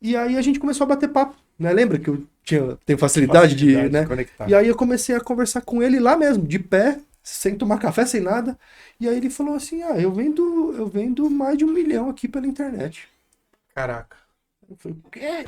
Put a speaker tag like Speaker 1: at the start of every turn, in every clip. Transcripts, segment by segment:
Speaker 1: E aí a gente começou a bater papo, né? Lembra que eu tenho facilidade de,
Speaker 2: De
Speaker 1: né?
Speaker 2: conectar.
Speaker 1: E aí eu comecei a conversar com ele lá mesmo, de pé, sem tomar café, sem nada. E aí ele falou assim: "Ah, eu vendo mais de 1 milhão aqui pela internet."
Speaker 2: Caraca.
Speaker 1: Eu falei: "O quê?"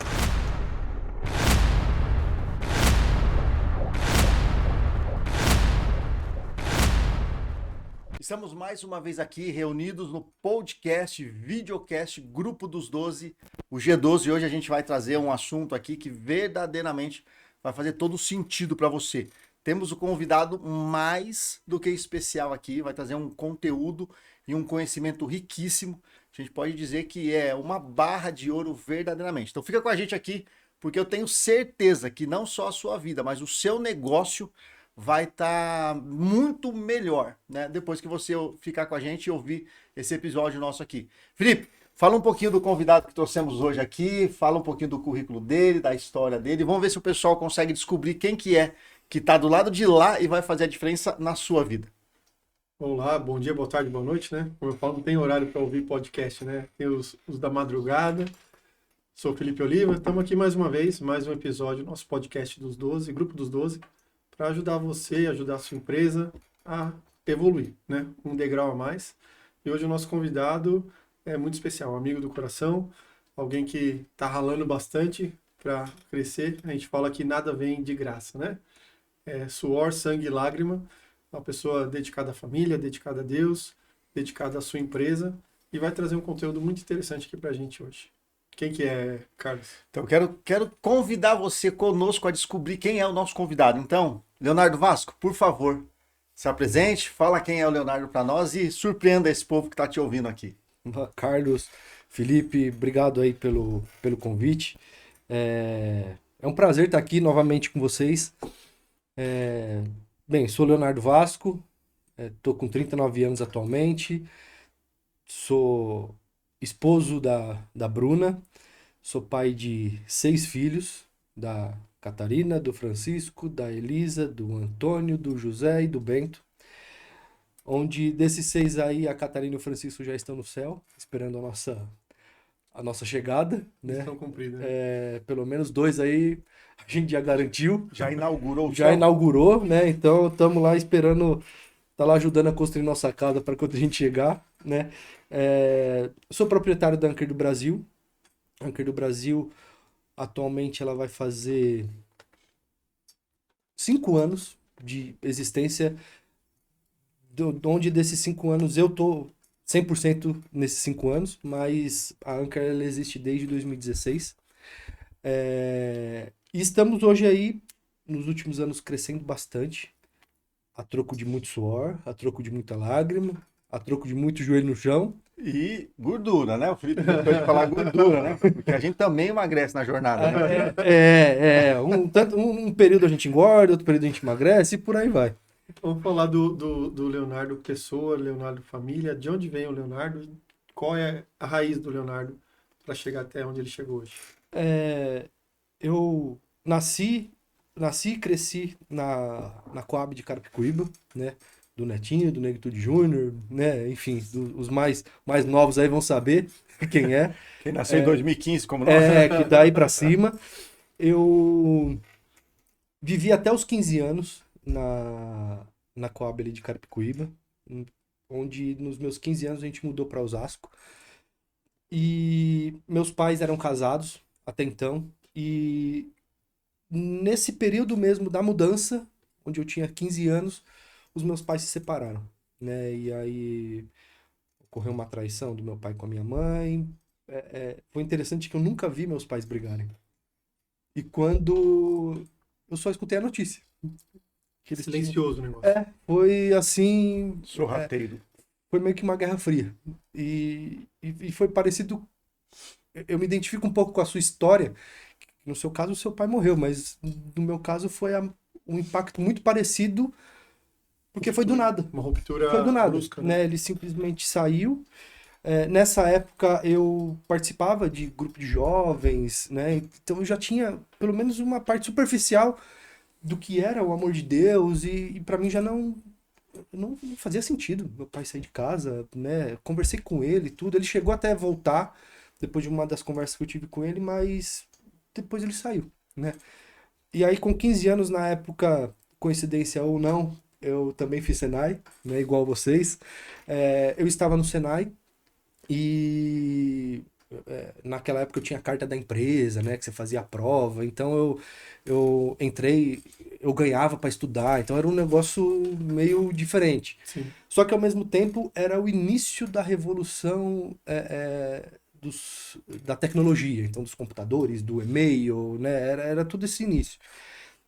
Speaker 2: Estamos mais uma vez aqui reunidos no podcast, videocast, Grupo dos 12, o G12. E hoje a gente vai trazer um assunto aqui que verdadeiramente vai fazer todo sentido para você. Temos o convidado mais do que especial aqui, vai trazer um conteúdo e um conhecimento riquíssimo. A gente pode dizer que é uma barra de ouro verdadeiramente. Então fica com a gente aqui, porque eu tenho certeza que não só a sua vida, mas o seu negócio vai estar muito melhor, né? Depois que você ficar com a gente e ouvir esse episódio nosso aqui. Felipe, fala um pouquinho do convidado que trouxemos hoje aqui, fala um pouquinho do currículo dele, da história dele. Vamos ver se o pessoal consegue descobrir quem que está do lado de lá e vai fazer a diferença na sua vida.
Speaker 3: Olá, bom dia, boa tarde, boa noite, né? Como eu falo, não tem horário para ouvir podcast, né? Tem os da madrugada. Sou Felipe Oliva, estamos aqui mais uma vez, mais um episódio do nosso podcast dos 12, Grupo dos 12, para ajudar você, ajudar a sua empresa a evoluir, né? Um degrau a mais. E hoje o nosso convidado é muito especial, um amigo do coração, alguém que está ralando bastante para crescer. A gente fala que nada vem de graça, né? É suor, sangue e lágrima, uma pessoa dedicada à família, dedicada a Deus, dedicada à sua empresa e vai trazer um conteúdo muito interessante aqui pra gente hoje. Quem que é, Carlos?
Speaker 2: Então, quero convidar você conosco a descobrir quem é o nosso convidado. Então, Leonardo Vasco, por favor, se apresente, fala quem é o Leonardo para nós e surpreenda esse povo que está te ouvindo aqui.
Speaker 1: Carlos, Felipe, obrigado aí pelo convite. É um prazer estar aqui novamente com vocês. Bem, sou Leonardo Vasco, estou com 39 anos atualmente, sou esposo da Bruna, sou pai de 6 filhos, da Catarina, do Francisco, da Elisa, do Antônio, do José e do Bento. Onde desses 6 aí, a Catarina e o Francisco já estão no céu, esperando a nossa chegada, né?
Speaker 3: Missão cumprida, né?
Speaker 1: Pelo menos 2 aí a gente já garantiu,
Speaker 2: Já inaugurou o
Speaker 1: já
Speaker 2: céu?
Speaker 1: inaugurou, né? Então estamos lá esperando, tá lá ajudando a construir nossa casa para quando a gente chegar, né? Sou proprietário da Anker do Brasil. A Anker do Brasil, atualmente, ela vai fazer 5 anos de existência, onde desses 5 anos eu tô 100% nesses 5 anos, mas a Anker ela existe desde 2016. E estamos hoje aí, nos últimos anos, crescendo bastante, a troco de muito suor, a troco de muita lágrima, a troco de muito joelho no chão.
Speaker 2: E gordura, né? O Felipe gostou de falar gordura, né? Porque a gente também emagrece na jornada, né, Felipe?
Speaker 1: Um período a gente engorda, outro período a gente emagrece e por aí vai.
Speaker 3: Vamos falar do Leonardo pessoa, Leonardo família. De onde vem o Leonardo? Qual é a raiz do Leonardo para chegar até onde ele chegou hoje?
Speaker 1: Eu nasci e cresci na Coab de Carapicuíba, né? Do Netinho, do Negritude Júnior, né? Enfim, os mais novos aí vão saber quem é.
Speaker 2: Quem nasceu em 2015 como nós.
Speaker 1: Que daí pra cima. Eu vivi até os 15 anos na Coab ali de Carapicuíba, onde nos meus 15 anos a gente mudou para Osasco. E meus pais eram casados até então. E nesse período mesmo da mudança, onde eu tinha 15 anos, os meus pais se separaram, né? E aí ocorreu uma traição do meu pai com a minha mãe. Foi interessante que eu nunca vi meus pais brigarem. E quando eu só escutei a notícia que eles tinham,
Speaker 3: Silencioso o negócio.
Speaker 1: foi assim,
Speaker 2: Sorrateiro.
Speaker 1: foi meio que uma guerra fria. E foi parecido. Eu me identifico um pouco com a sua história. No seu caso, o seu pai morreu, mas no meu caso foi um impacto muito parecido, porque foi do nada.
Speaker 3: Uma ruptura
Speaker 1: Foi do nada,
Speaker 3: brusca, né?
Speaker 1: né? Ele simplesmente saiu. Nessa época eu participava de grupo de jovens, né? Então eu já tinha pelo menos uma parte superficial do que era o amor de Deus e para mim já não fazia sentido meu pai sair de casa, né? Conversei com ele e tudo, ele chegou até voltar, depois de uma das conversas que eu tive com ele, mas depois ele saiu, né? E aí com 15 anos, na época, coincidência ou não, eu também fiz Senai, né, igual vocês. Eu estava no Senai e naquela época eu tinha a carta da empresa, né, que você fazia a prova, então eu entrei, eu ganhava para estudar, então era um negócio meio diferente.
Speaker 3: Sim.
Speaker 1: Só que ao mesmo tempo era o início da revolução da tecnologia, então dos computadores, do e-mail, né, era tudo esse início.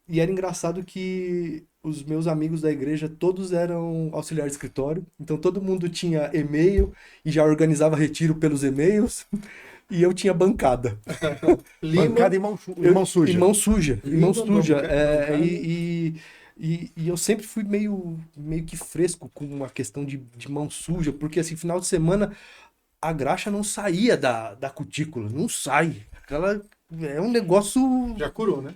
Speaker 1: E era engraçado que os meus amigos da igreja todos eram auxiliares de escritório, então todo mundo tinha e-mail e já organizava retiro pelos e-mails, e eu tinha bancada.
Speaker 2: Bancada e mão suja.
Speaker 1: E mão suja, e mão
Speaker 3: Lima,
Speaker 1: suja.
Speaker 3: bancada.
Speaker 1: E eu sempre fui meio que fresco com uma questão de mão suja, porque assim, final de semana a graxa não saía da cutícula, não sai. Aquela, é um negócio.
Speaker 3: Já curou, né?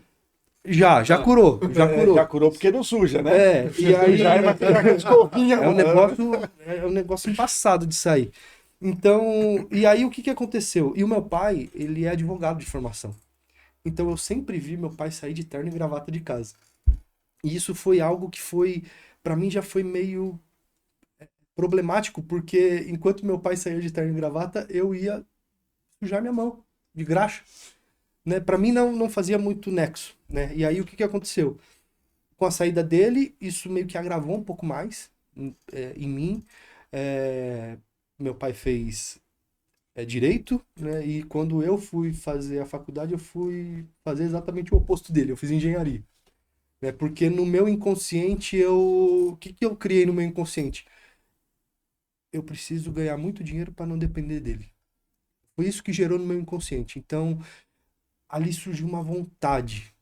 Speaker 1: Já curou, já curou.
Speaker 2: Já curou porque não suja, né?
Speaker 1: E aí
Speaker 2: Já vai ficar com escovinha.
Speaker 1: é um negócio embaçado de sair. Então, e aí o que que aconteceu? E o meu pai, ele é advogado de formação. Então eu sempre vi meu pai sair de terno e gravata de casa. E isso foi algo que foi, pra mim já foi meio problemático, porque enquanto meu pai saía de terno e gravata, eu ia sujar minha mão de graxa, né? Para mim não fazia muito nexo, né? E aí o que que aconteceu? Com a saída dele, isso meio que agravou um pouco mais em mim. É, meu pai fez direito, né? E quando eu fui fazer a faculdade, eu fui fazer exatamente o oposto dele. Eu fiz engenharia, né? Porque no meu inconsciente o que que eu criei no meu inconsciente? Eu preciso ganhar muito dinheiro para não depender dele. Foi isso que gerou no meu inconsciente. Então, ali surgiu uma vontade.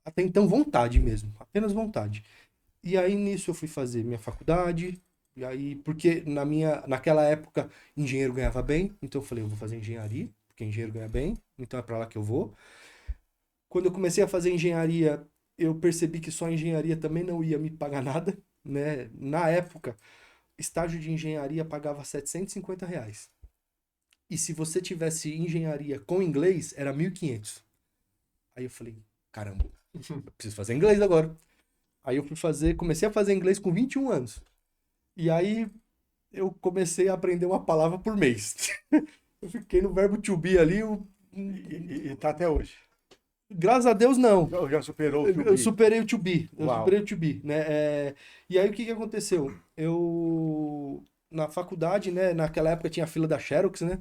Speaker 1: Até então, vontade mesmo. Apenas vontade. E aí, nisso, eu fui fazer minha faculdade. E aí, porque naquela época, engenheiro ganhava bem. Então, eu falei, eu vou fazer engenharia, porque engenheiro ganha bem. Então, é para lá que eu vou. Quando eu comecei a fazer engenharia, eu percebi que só engenharia também não ia me pagar nada, né? Na época, estágio de engenharia pagava R$ 750. E se você tivesse engenharia com inglês, era 1.500. Aí eu falei, caramba, eu preciso fazer inglês agora. Aí eu comecei a fazer inglês com 21 anos. E aí eu comecei a aprender uma palavra por mês. Eu fiquei no verbo to be ali.
Speaker 2: E tá até hoje.
Speaker 1: Graças a Deus, não.
Speaker 2: Já superou o to
Speaker 1: Eu
Speaker 2: be.
Speaker 1: superei o to be. Eu
Speaker 2: Uau.
Speaker 1: superei o to be, né? E aí o que que aconteceu? Na faculdade, né? Naquela época tinha a fila da Xerox, né?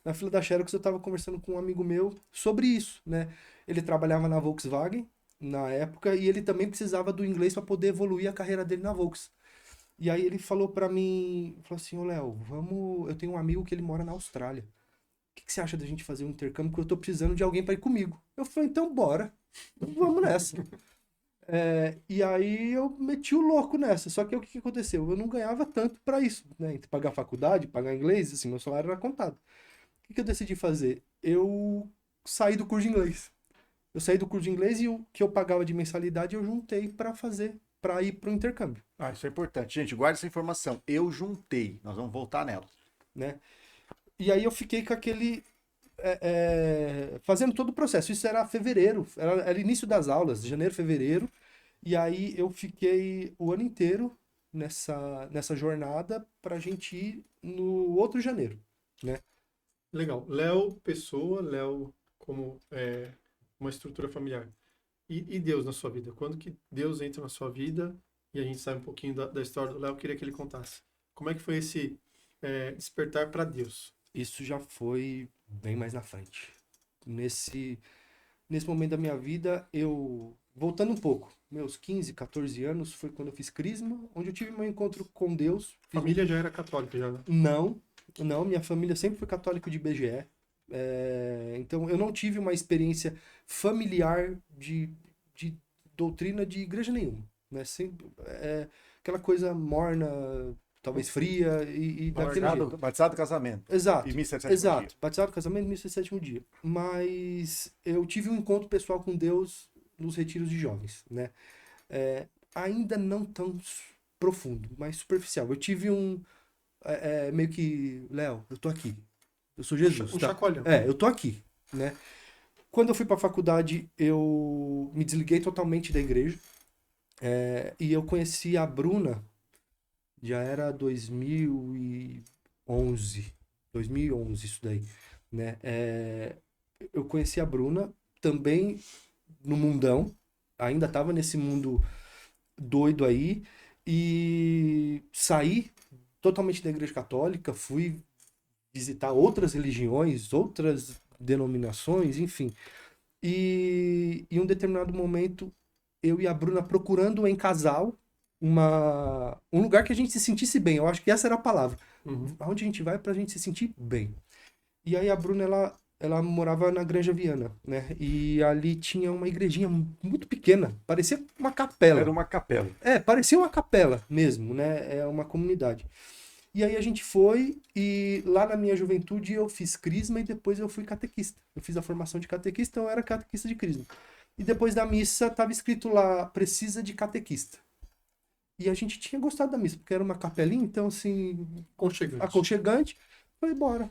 Speaker 1: Na fila da Xerox eu tava conversando com um amigo meu sobre isso, né? Ele trabalhava na Volkswagen na época e ele também precisava do inglês para poder evoluir a carreira dele na Volks. E aí ele falou para mim, falou assim, ô Léo, vamos, eu tenho um amigo que ele mora na Austrália. O que que você acha da gente fazer um intercâmbio? Porque eu tô precisando de alguém para ir comigo. Eu falei, então bora. Vamos nessa. E aí eu meti o louco nessa. Só que o que que aconteceu? Eu não ganhava tanto para isso, né? Entre pagar faculdade, pagar inglês, assim, meu salário era contado. O que que eu decidi fazer? Eu saí do curso de inglês. Eu saí do curso de inglês e o que eu pagava de mensalidade eu juntei para fazer, para ir pro intercâmbio,
Speaker 2: Ah, isso é importante. Gente, guarda essa informação. Eu juntei. Nós vamos voltar nela.
Speaker 1: né? E aí eu fiquei com aquele fazendo todo o processo. Isso era fevereiro, era início das aulas, janeiro, fevereiro. E aí eu fiquei o ano inteiro nessa jornada pra gente ir no outro janeiro, né?
Speaker 3: Legal. Léo, pessoa, Léo como uma estrutura familiar. E Deus na sua vida? Quando que Deus entra na sua vida e a gente sabe um pouquinho da história do Léo, eu queria que ele contasse. Como é que foi esse despertar para Deus?
Speaker 1: Isso já foi bem mais na frente. Nesse momento da minha vida, voltando um pouco, meus 15, 14 anos, foi quando eu fiz Crisma, onde eu tive meu encontro com Deus.
Speaker 3: Família já era católica, já, né?
Speaker 1: Não, minha família sempre foi católico de IBGE. Então eu não tive uma experiência familiar de doutrina de igreja nenhuma, né? Sempre, aquela coisa morna, talvez fria e daquele jeito.
Speaker 2: Batizado casamento.
Speaker 1: Exato,
Speaker 2: E missa de sétimo
Speaker 1: exato.
Speaker 2: dia.
Speaker 1: Batizado, casamento, missa de sétimo dia. Mas eu tive um encontro pessoal com Deus nos retiros de jovens, né? Ainda não tão profundo, mas superficial. Eu tive meio que, Léo, eu tô aqui. Eu sou Jesus,
Speaker 3: Um
Speaker 1: tá?
Speaker 3: chacoalhão.
Speaker 1: Eu tô aqui, né? Quando eu fui pra faculdade, eu me desliguei totalmente da igreja. E eu conheci a Bruna, já era 2011 isso daí, né? Eu conheci a Bruna também no mundão, ainda tava nesse mundo doido aí, e saí totalmente da igreja católica, fui visitar outras religiões, outras denominações, enfim. E em um determinado momento, eu e a Bruna procurando em casal um lugar que a gente se sentisse bem. Eu acho que essa era a palavra.
Speaker 3: Uhum.
Speaker 1: Aonde a gente vai pra gente se sentir bem. E aí a Bruna, ela morava na Granja Viana, né? E ali tinha uma igrejinha muito pequena, parecia uma
Speaker 2: Era
Speaker 1: capela.
Speaker 2: uma capela.
Speaker 1: Parecia uma capela mesmo, né? É uma comunidade. E aí a gente foi e lá na minha juventude eu fiz crisma e depois eu fui catequista. Eu fiz a formação de catequista, então eu era catequista de crisma. E depois da missa estava escrito lá, precisa de catequista. E a gente tinha gostado da missa, porque era uma capelinha, então assim,
Speaker 3: Aconchegante.
Speaker 1: aconchegante. Falei, bora,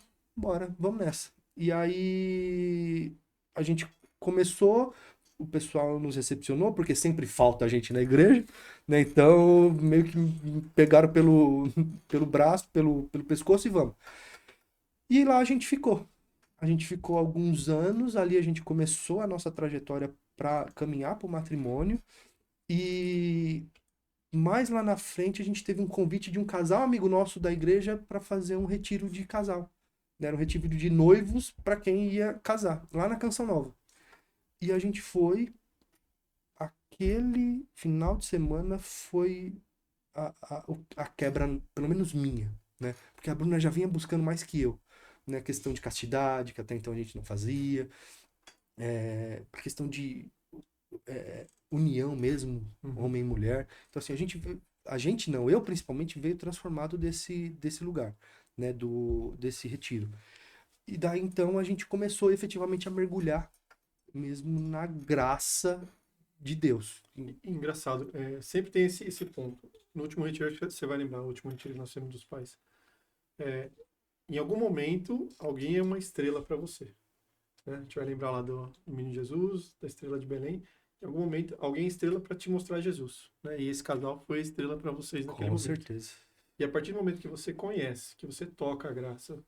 Speaker 1: vamos nessa. E aí a gente começou, o pessoal nos recepcionou, porque sempre falta gente na igreja, né? Então meio que me pegaram pelo braço, pelo pescoço e vamos. E lá a gente ficou. A gente ficou alguns anos, ali a gente começou a nossa trajetória para caminhar para o matrimônio. E mais lá na frente a gente teve um convite de um casal amigo nosso da igreja para fazer um retiro de casal. Né? Era um retiro de noivos para quem ia casar, lá na Canção Nova. E a gente foi. Aquele final de semana foi a quebra, pelo menos minha, né? Porque a Bruna já vinha buscando mais que eu, né? Questão de castidade, que até então a gente não fazia, a questão de união mesmo,
Speaker 3: Uhum.
Speaker 1: homem e mulher. Então, assim, a gente não, eu principalmente veio transformado desse lugar, né? Desse retiro. E daí então a gente começou efetivamente a mergulhar mesmo na graça de Deus.
Speaker 3: Engraçado, sempre tem esse ponto. No último retiro, acho que você vai lembrar, o último retiro que nós temos dos pais. Em algum momento, alguém é uma estrela para você. Né? A gente vai lembrar lá do Menino Jesus, da estrela de Belém. Em algum momento, alguém é estrela para te mostrar Jesus. Né? E esse casal foi estrela para vocês naquele
Speaker 1: Com
Speaker 3: momento.
Speaker 1: certeza.
Speaker 3: E a partir do momento que você conhece, que você toca a graça,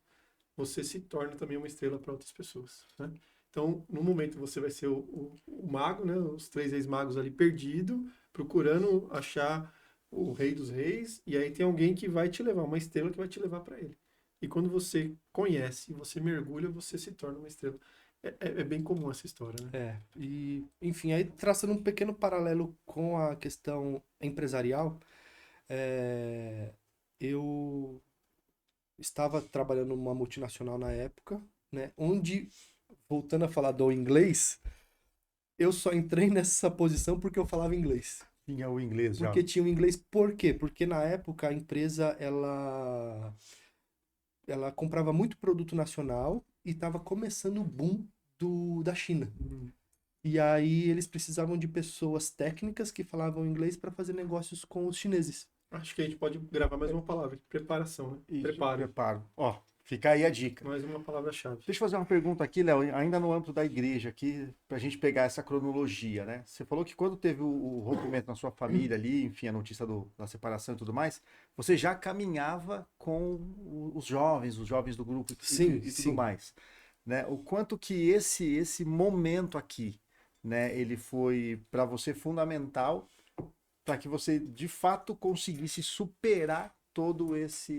Speaker 3: você se torna também uma estrela para outras pessoas. Né? Então, no momento, você vai ser o mago, né? Os 3 ex-magos ali perdido, procurando achar o rei dos reis, e aí tem alguém que vai te levar, uma estrela que vai te levar para ele. E quando você conhece, você mergulha, você se torna uma estrela. É bem comum essa história, né?
Speaker 1: E enfim, aí traçando um pequeno paralelo com a questão empresarial, eu estava trabalhando numa multinacional na época, né, onde, voltando a falar do inglês, eu só entrei nessa posição porque eu falava inglês.
Speaker 2: Tinha o inglês já.
Speaker 1: Porque tinha o inglês, por quê? Porque na época a empresa, ela comprava muito produto nacional e estava começando o boom da China. E aí eles precisavam de pessoas técnicas que falavam inglês para fazer negócios com os chineses.
Speaker 3: Acho que a gente pode gravar mais uma palavra, preparação, né?
Speaker 2: E
Speaker 3: Preparo.
Speaker 2: preparo. Ó, fica aí a dica.
Speaker 3: Mais uma palavra-chave.
Speaker 2: Deixa eu fazer uma pergunta aqui, Léo, ainda no âmbito da igreja aqui, pra gente pegar essa cronologia, né? Você falou que quando teve o rompimento na sua família ali, enfim, a notícia da separação e tudo mais, você já caminhava com os jovens do grupo
Speaker 1: Sim,
Speaker 2: e tudo
Speaker 1: sim.
Speaker 2: mais, né? O quanto que esse momento aqui, né, ele foi para você fundamental para que você de fato conseguisse superar todo essa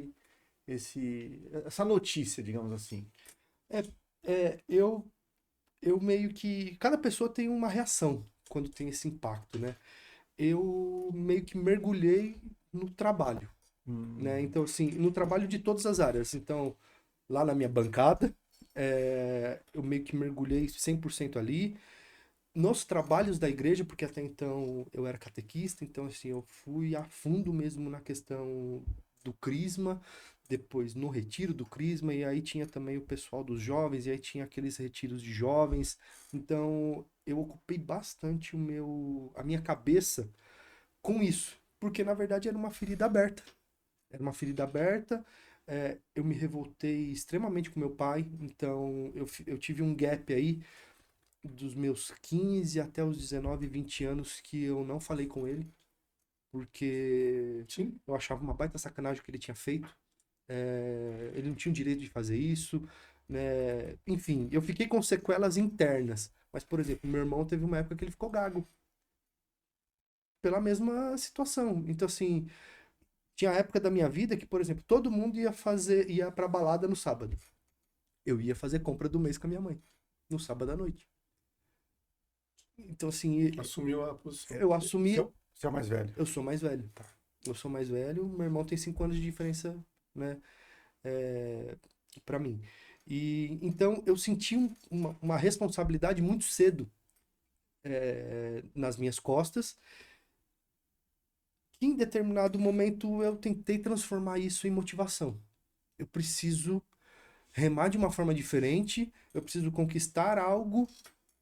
Speaker 2: notícia, digamos assim.
Speaker 1: Eu meio que. Cada pessoa tem uma reação quando tem esse impacto, né? Eu meio que mergulhei no trabalho, né? Então, assim, no trabalho de todas as áreas. Então, lá na minha bancada, eu meio que mergulhei 100% ali. Nos trabalhos da igreja, porque até então eu era catequista, então, assim, eu fui a fundo mesmo na questão do crisma, depois no retiro do crisma, e aí tinha também o pessoal dos jovens, e aí tinha aqueles retiros de jovens. Então, eu ocupei bastante a minha cabeça com isso, porque na verdade era uma ferida aberta. Era uma ferida aberta, eu me revoltei extremamente com meu pai, então eu tive um gap aí dos meus 15 até os 19, 20 anos que eu não falei com ele, porque
Speaker 3: Sim.
Speaker 1: eu achava uma baita sacanagem o que ele tinha feito. Ele não tinha o direito de fazer isso, né? Enfim, eu fiquei com sequelas internas. Mas, por exemplo, meu irmão teve uma época que ele ficou gago pela mesma situação. Então, assim, tinha época da minha vida que, por exemplo, todo mundo ia pra balada no sábado. Eu ia fazer compra do mês com a minha mãe, no sábado à noite. Então, assim,
Speaker 3: Assumiu a posição.
Speaker 1: eu assumi.
Speaker 2: Você é o mais velho.
Speaker 1: Eu sou mais velho. Eu sou mais velho, meu irmão tem 5 anos de diferença, né? Pra mim. E então eu senti uma responsabilidade muito cedo nas minhas costas, que em determinado momento eu tentei transformar isso em motivação. Eu preciso remar de uma forma diferente, eu preciso conquistar algo,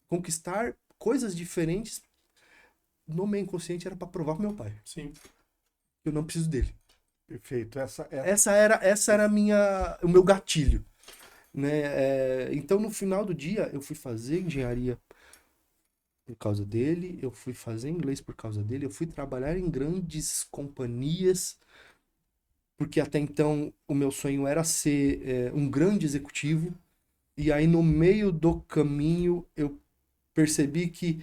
Speaker 1: conquistar coisas diferentes. No meu inconsciente era para provar pro meu pai.
Speaker 3: Sim.
Speaker 1: Eu não preciso dele.
Speaker 2: Perfeito.
Speaker 1: Essa era o meu gatilho, né? Então no final do dia eu fui fazer engenharia por causa dele, eu fui fazer inglês por causa dele, eu fui trabalhar em grandes companhias, porque até então o meu sonho era ser um grande executivo, e aí no meio do caminho eu percebi que,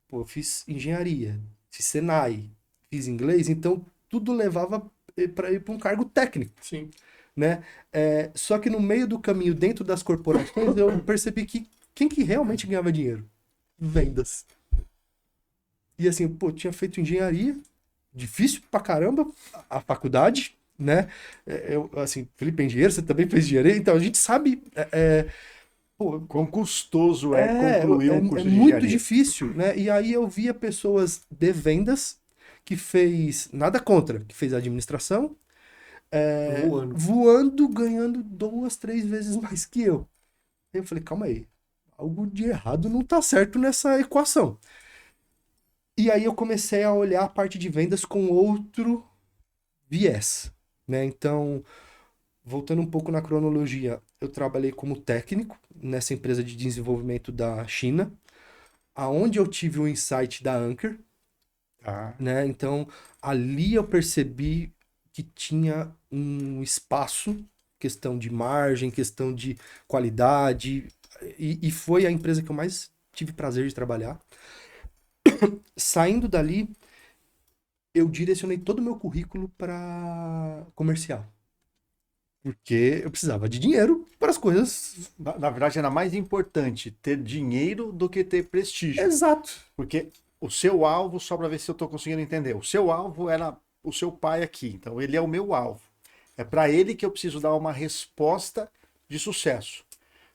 Speaker 1: pô, eu fiz engenharia, fiz Senai, fiz inglês, então tudo levava para ir para um cargo técnico,
Speaker 3: Sim.
Speaker 1: né? Só que no meio do caminho, dentro das corporações, eu percebi que quem que realmente ganhava dinheiro? Vendas. E assim, pô, tinha feito engenharia, difícil pra caramba a faculdade, né? Assim, Felipe é engenheiro, você também fez engenharia, então a gente sabe. Pô,
Speaker 2: Quão custoso concluir um curso
Speaker 1: é
Speaker 2: de
Speaker 1: muito
Speaker 2: engenharia.
Speaker 1: difícil, né? E aí eu via pessoas de vendas que fez, nada contra, que fez administração, voando, ganhando 2, 3 vezes mais que eu. Aí eu falei, calma aí, algo de errado não tá certo nessa equação. E aí eu comecei a olhar a parte de vendas com outro viés, né? Então, voltando um pouco na cronologia, eu trabalhei como técnico nessa empresa de desenvolvimento da China, aonde eu tive o insight da Anker,
Speaker 2: Tá.
Speaker 1: né? Então, ali eu percebi que tinha um espaço, questão de margem, questão de qualidade, e foi a empresa que eu mais tive prazer de trabalhar. Saindo dali, eu direcionei todo o meu currículo para comercial. Porque eu precisava de dinheiro para as coisas.
Speaker 2: Na verdade, era mais importante ter dinheiro do que ter prestígio.
Speaker 1: Exato.
Speaker 2: Porque o seu alvo, só para ver se eu estou conseguindo entender, o seu alvo era o seu pai aqui. Então, ele é o meu alvo. É para ele que eu preciso dar uma resposta de sucesso.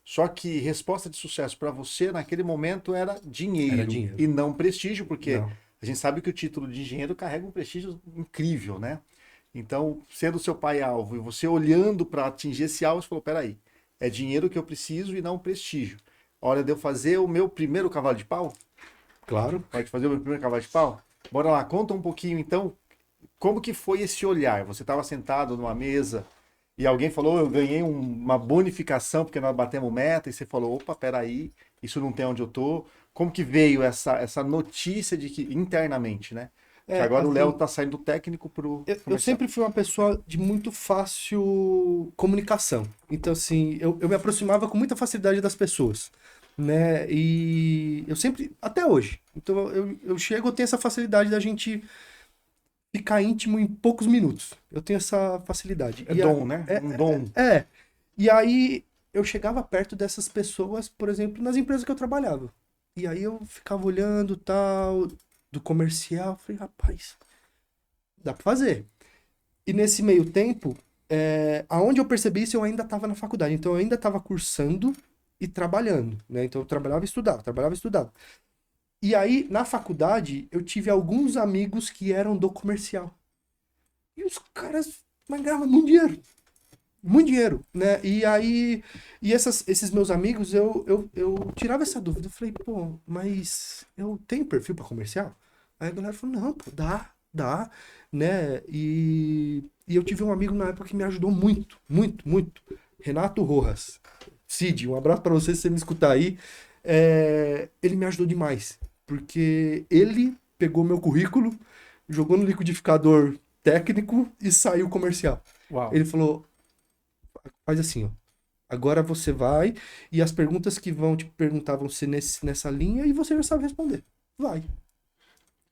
Speaker 2: Só que resposta de sucesso para você naquele momento era dinheiro e não prestígio, porque
Speaker 1: Não.
Speaker 2: a gente sabe que o título de engenheiro carrega um prestígio incrível, né? Então, sendo seu pai alvo e você olhando para atingir esse alvo, você falou: peraí, é dinheiro que eu preciso e não prestígio. Hora de eu fazer o meu primeiro cavalo de pau?
Speaker 1: Claro.
Speaker 2: Pode fazer o meu primeiro cavalo de pau? Bora lá, conta um pouquinho então, como que foi esse olhar? Você estava sentado numa mesa e alguém falou: eu ganhei uma bonificação porque nós batemos meta, e você falou: opa, peraí, isso não tem onde eu tô. Como que veio essa notícia de que, internamente, né? Que agora o Léo
Speaker 1: assim,
Speaker 2: tá saindo do técnico pro
Speaker 1: eu
Speaker 2: comercial.
Speaker 1: sempre fui uma pessoa de muito fácil comunicação. Então, assim, eu me aproximava com muita facilidade das pessoas, né? E eu sempre, até hoje. Então, eu chego, eu tenho essa facilidade da gente ficar íntimo em poucos minutos. Eu tenho essa facilidade.
Speaker 2: É dom, né? Um dom.
Speaker 1: E aí, eu chegava perto dessas pessoas, por exemplo, nas empresas que eu trabalhava. E aí eu ficava olhando tal, do comercial, falei, rapaz, dá pra fazer. E nesse meio tempo, aonde eu percebi isso, eu ainda estava na faculdade. Então eu ainda estava cursando e trabalhando, né? Então eu trabalhava e estudava, trabalhava e estudava. E aí, na faculdade, eu tive alguns amigos que eram do comercial. E os caras ganhavam muito dinheiro. Muito dinheiro, né? E aí, esses meus amigos, eu tirava essa dúvida. Eu falei, pô, mas eu tenho perfil para comercial? Aí a galera falou, não, pô, dá. Dá, né? E eu tive um amigo na época que me ajudou muito, muito, muito. Renato Rojas. Cid, um abraço pra você se você me escutar aí. Ele me ajudou demais, porque ele pegou meu currículo, jogou no liquidificador técnico e saiu comercial.
Speaker 3: Uau.
Speaker 1: Ele falou, faz assim, ó. Agora você vai e as perguntas que vão te perguntar vão ser nessa linha e você já sabe responder. Vai.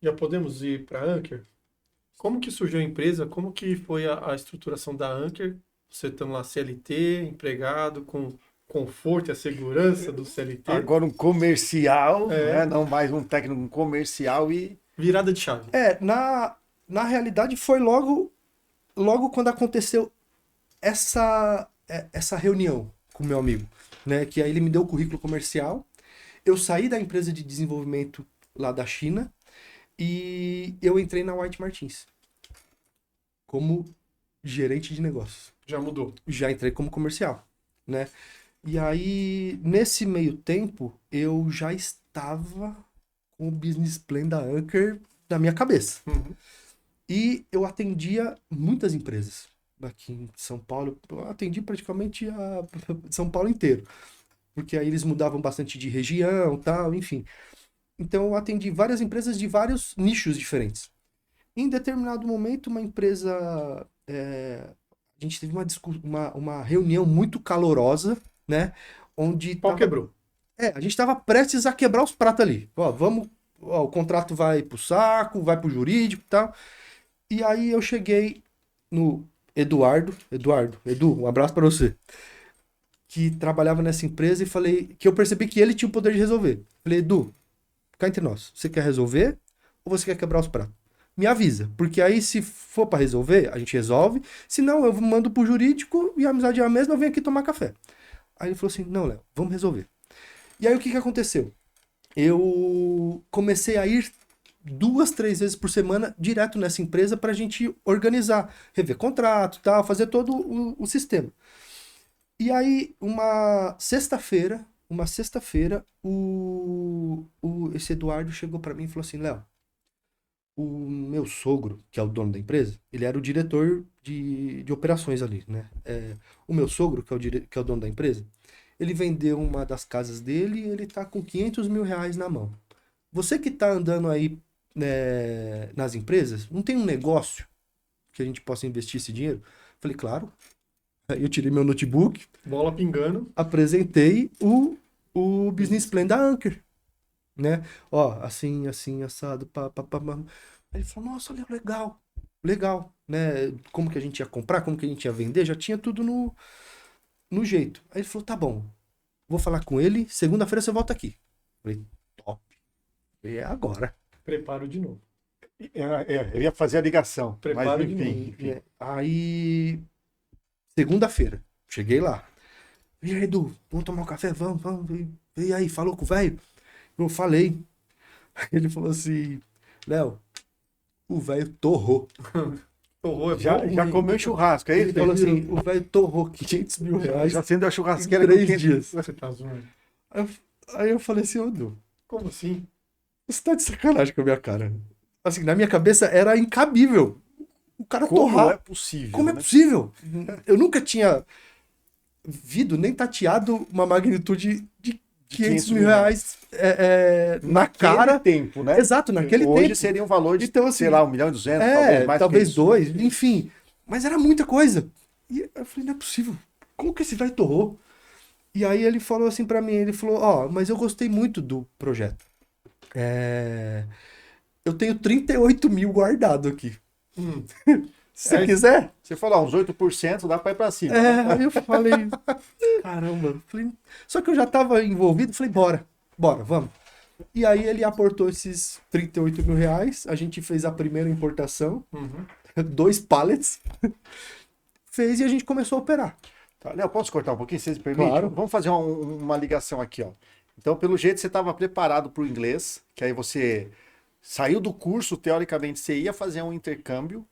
Speaker 3: Já podemos ir para a Anker? Como que surgiu a empresa? Como que foi a estruturação da Anker? Você estando lá CLT, empregado, com conforto e a segurança do CLT.
Speaker 2: Agora um comercial,
Speaker 3: É.
Speaker 2: né? Não mais um técnico, um comercial e
Speaker 3: Virada de chave.
Speaker 1: Na realidade foi logo quando aconteceu essa reunião com o meu amigo, né? Que aí ele me deu o currículo comercial. Eu saí da empresa de desenvolvimento lá da China e eu entrei na White Martins como gerente de negócios.
Speaker 3: Já mudou.
Speaker 1: Já entrei como comercial, né? E aí, nesse meio tempo, eu já estava com o business plan da Anker na minha cabeça.
Speaker 3: Uhum.
Speaker 1: E eu atendia muitas empresas aqui em São Paulo. Eu atendi praticamente a São Paulo inteiro. Porque aí eles mudavam bastante de região, tal, enfim. Então eu atendi várias empresas de vários nichos diferentes. Em determinado momento, uma empresa... a gente teve uma reunião muito calorosa, né? Onde
Speaker 3: Pau quebrou.
Speaker 1: a gente estava prestes a quebrar os pratos ali. Ó, o contrato vai pro saco, vai pro jurídico e tal. E aí eu cheguei no Edu, um abraço pra você, que trabalhava nessa empresa e falei que eu percebi que ele tinha o poder de resolver. Falei, Edu, cá entre nós, você quer resolver ou você quer quebrar os pratos? Me avisa, porque aí se for pra resolver, a gente resolve, se não eu mando pro jurídico e a amizade é a mesma, eu venho aqui tomar café. Aí ele falou assim, não, Léo, vamos resolver. E aí o que aconteceu? Eu comecei a ir 2, 3 vezes por semana direto nessa empresa pra gente organizar, rever contrato, tal, fazer todo o sistema. E aí, esse Eduardo chegou pra mim e falou assim, Léo, o meu sogro, que é o dono da empresa, ele era o diretor de operações ali, né? O meu sogro, que é o dono da empresa, ele vendeu uma das casas dele e ele tá com 500 mil reais na mão. Você que tá andando aí, né, nas empresas, não tem um negócio que a gente possa investir esse dinheiro? Falei, claro. Aí eu tirei meu notebook,
Speaker 3: Bola pingando.
Speaker 1: apresentei o business plan da Anker, né? Ó, assim, assim, assado, pá, pá, pá, pá. Aí ele falou, nossa, olha, legal, legal, né? Como que a gente ia comprar, como que a gente ia vender, já tinha tudo no jeito. Aí ele falou, tá bom, vou falar com ele, segunda-feira você volta aqui. Falei, top, é agora.
Speaker 3: Preparo de novo.
Speaker 2: eu ia fazer a ligação.
Speaker 3: Preparo
Speaker 2: Mas
Speaker 3: de
Speaker 2: enfim.
Speaker 1: Aí, segunda-feira, cheguei lá. E aí, Edu, vamos tomar um café? Vamos, vamos. E aí, falou com o velho? Eu falei. Ele falou assim, Léo, o velho torrou.
Speaker 3: Torrou, é
Speaker 2: Já,
Speaker 3: bom,
Speaker 2: já
Speaker 3: ruim.
Speaker 2: comeu churrasco, é
Speaker 1: Ele
Speaker 2: isso?
Speaker 1: falou assim, o velho torrou 500 mil reais
Speaker 2: Já acendeu a
Speaker 1: em
Speaker 2: churrasqueira com
Speaker 1: 3
Speaker 2: 500.
Speaker 1: dias.
Speaker 3: Você tá zoando.
Speaker 1: Aí eu falei assim, ô Edu,
Speaker 3: Como assim?
Speaker 1: você tá de sacanagem com a minha cara. Assim, na minha cabeça era incabível. O cara
Speaker 2: Como
Speaker 1: torrar.
Speaker 2: é possível?
Speaker 1: Como é
Speaker 2: né?
Speaker 1: possível? Eu nunca tinha visto nem tateado uma magnitude de 500 mil reais na cara.
Speaker 2: Naquele tempo, né?
Speaker 1: Exato, naquele
Speaker 2: Hoje
Speaker 1: tempo.
Speaker 2: seria um valor de,
Speaker 1: Então, assim,
Speaker 2: sei lá, 1.200.000, talvez mais
Speaker 1: talvez
Speaker 2: que isso.
Speaker 1: 2, enfim. Mas era muita coisa. E eu falei, não é possível. Como que esse velho torrou? E aí ele falou assim pra mim, ele falou, ó, mas eu gostei muito do projeto. Eu tenho 38 mil guardado aqui. Se você quiser.
Speaker 2: Você falou, uns 8% dá pra ir pra cima.
Speaker 1: Aí eu falei, caramba. Falei, só que eu já tava envolvido, falei, bora, vamos. E aí ele aportou esses 38 mil reais, a gente fez a primeira importação, 2 pallets, fez e a gente começou a operar.
Speaker 2: Tá, Léo, posso cortar um pouquinho, se vocês permitem?
Speaker 1: Claro.
Speaker 2: Vamos fazer uma ligação aqui, ó. Então, pelo jeito, você estava preparado para o inglês, que aí você saiu do curso, teoricamente, você ia fazer um intercâmbio,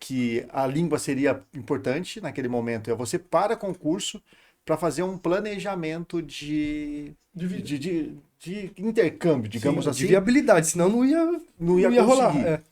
Speaker 2: que a língua seria importante naquele momento. E você para com o curso para fazer um planejamento de intercâmbio, digamos
Speaker 1: Sim,
Speaker 2: assim.
Speaker 1: de viabilidade, senão não ia
Speaker 2: Não ia
Speaker 1: rolar.
Speaker 2: conseguir.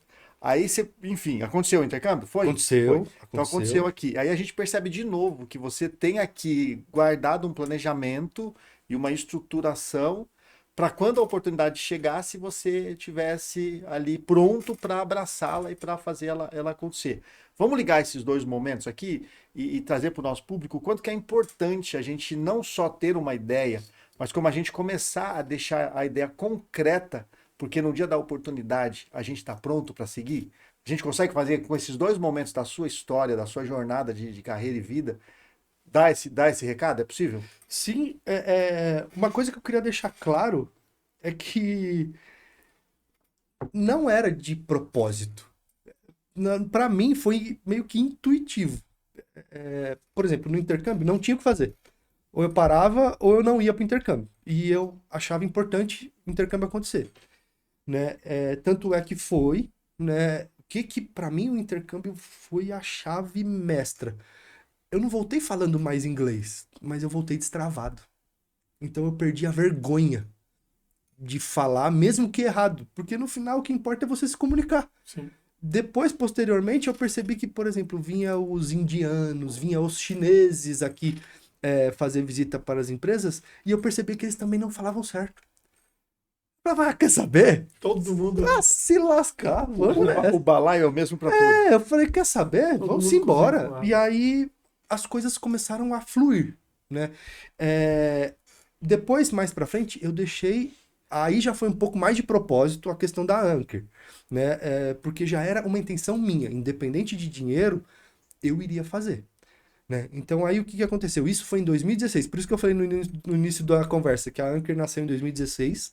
Speaker 2: Aí você, enfim, aconteceu o intercâmbio? Foi?
Speaker 1: Aconteceu,
Speaker 2: Foi. Então aconteceu aqui. Aí a gente percebe de novo que você tem aqui guardado um planejamento e uma estruturação para quando a oportunidade chegasse, você tivesse ali pronto para abraçá-la e para fazer ela acontecer. Vamos ligar esses dois momentos aqui e trazer para o nosso público o quanto que é importante a gente não só ter uma ideia, mas como a gente começar a deixar a ideia concreta, porque no dia da oportunidade a gente está pronto para seguir. A gente consegue fazer com esses dois momentos da sua história, da sua jornada de carreira e vida, dar esse recado? É possível?
Speaker 1: Sim, uma coisa que eu queria deixar claro é que não era de propósito. Para mim foi meio que intuitivo. Por exemplo, no intercâmbio não tinha o que fazer. Ou eu parava ou eu não ia para o intercâmbio. E eu achava importante o intercâmbio acontecer, né? Tanto é que foi, né? Que para mim o intercâmbio foi a chave mestra. Eu não voltei falando mais inglês, mas eu voltei destravado. Então eu perdi a vergonha de falar, mesmo que errado, porque no final o que importa é você se comunicar.
Speaker 3: Sim.
Speaker 1: Depois, posteriormente, eu percebi que, por exemplo, vinha os indianos, vinha os chineses aqui fazer visita para as empresas, e eu percebi que eles também não falavam certo. Eu falava, quer saber?
Speaker 3: Todo mundo.
Speaker 1: Ah, se lascar, vamos nessa.
Speaker 2: O balaio é o mesmo para todos.
Speaker 1: Eu falei, quer saber?
Speaker 3: Todo
Speaker 1: Vamos
Speaker 3: mundo
Speaker 1: embora.
Speaker 3: cozinha,
Speaker 1: E aí as coisas começaram a fluir, né? Depois, mais pra frente, eu deixei. Aí já foi um pouco mais de propósito a questão da Anchor, né? Porque já era uma intenção minha, independente de dinheiro, eu iria fazer, né? Então aí o que aconteceu? Isso foi em 2016, por isso que eu falei no início da conversa que a Anchor nasceu em 2016.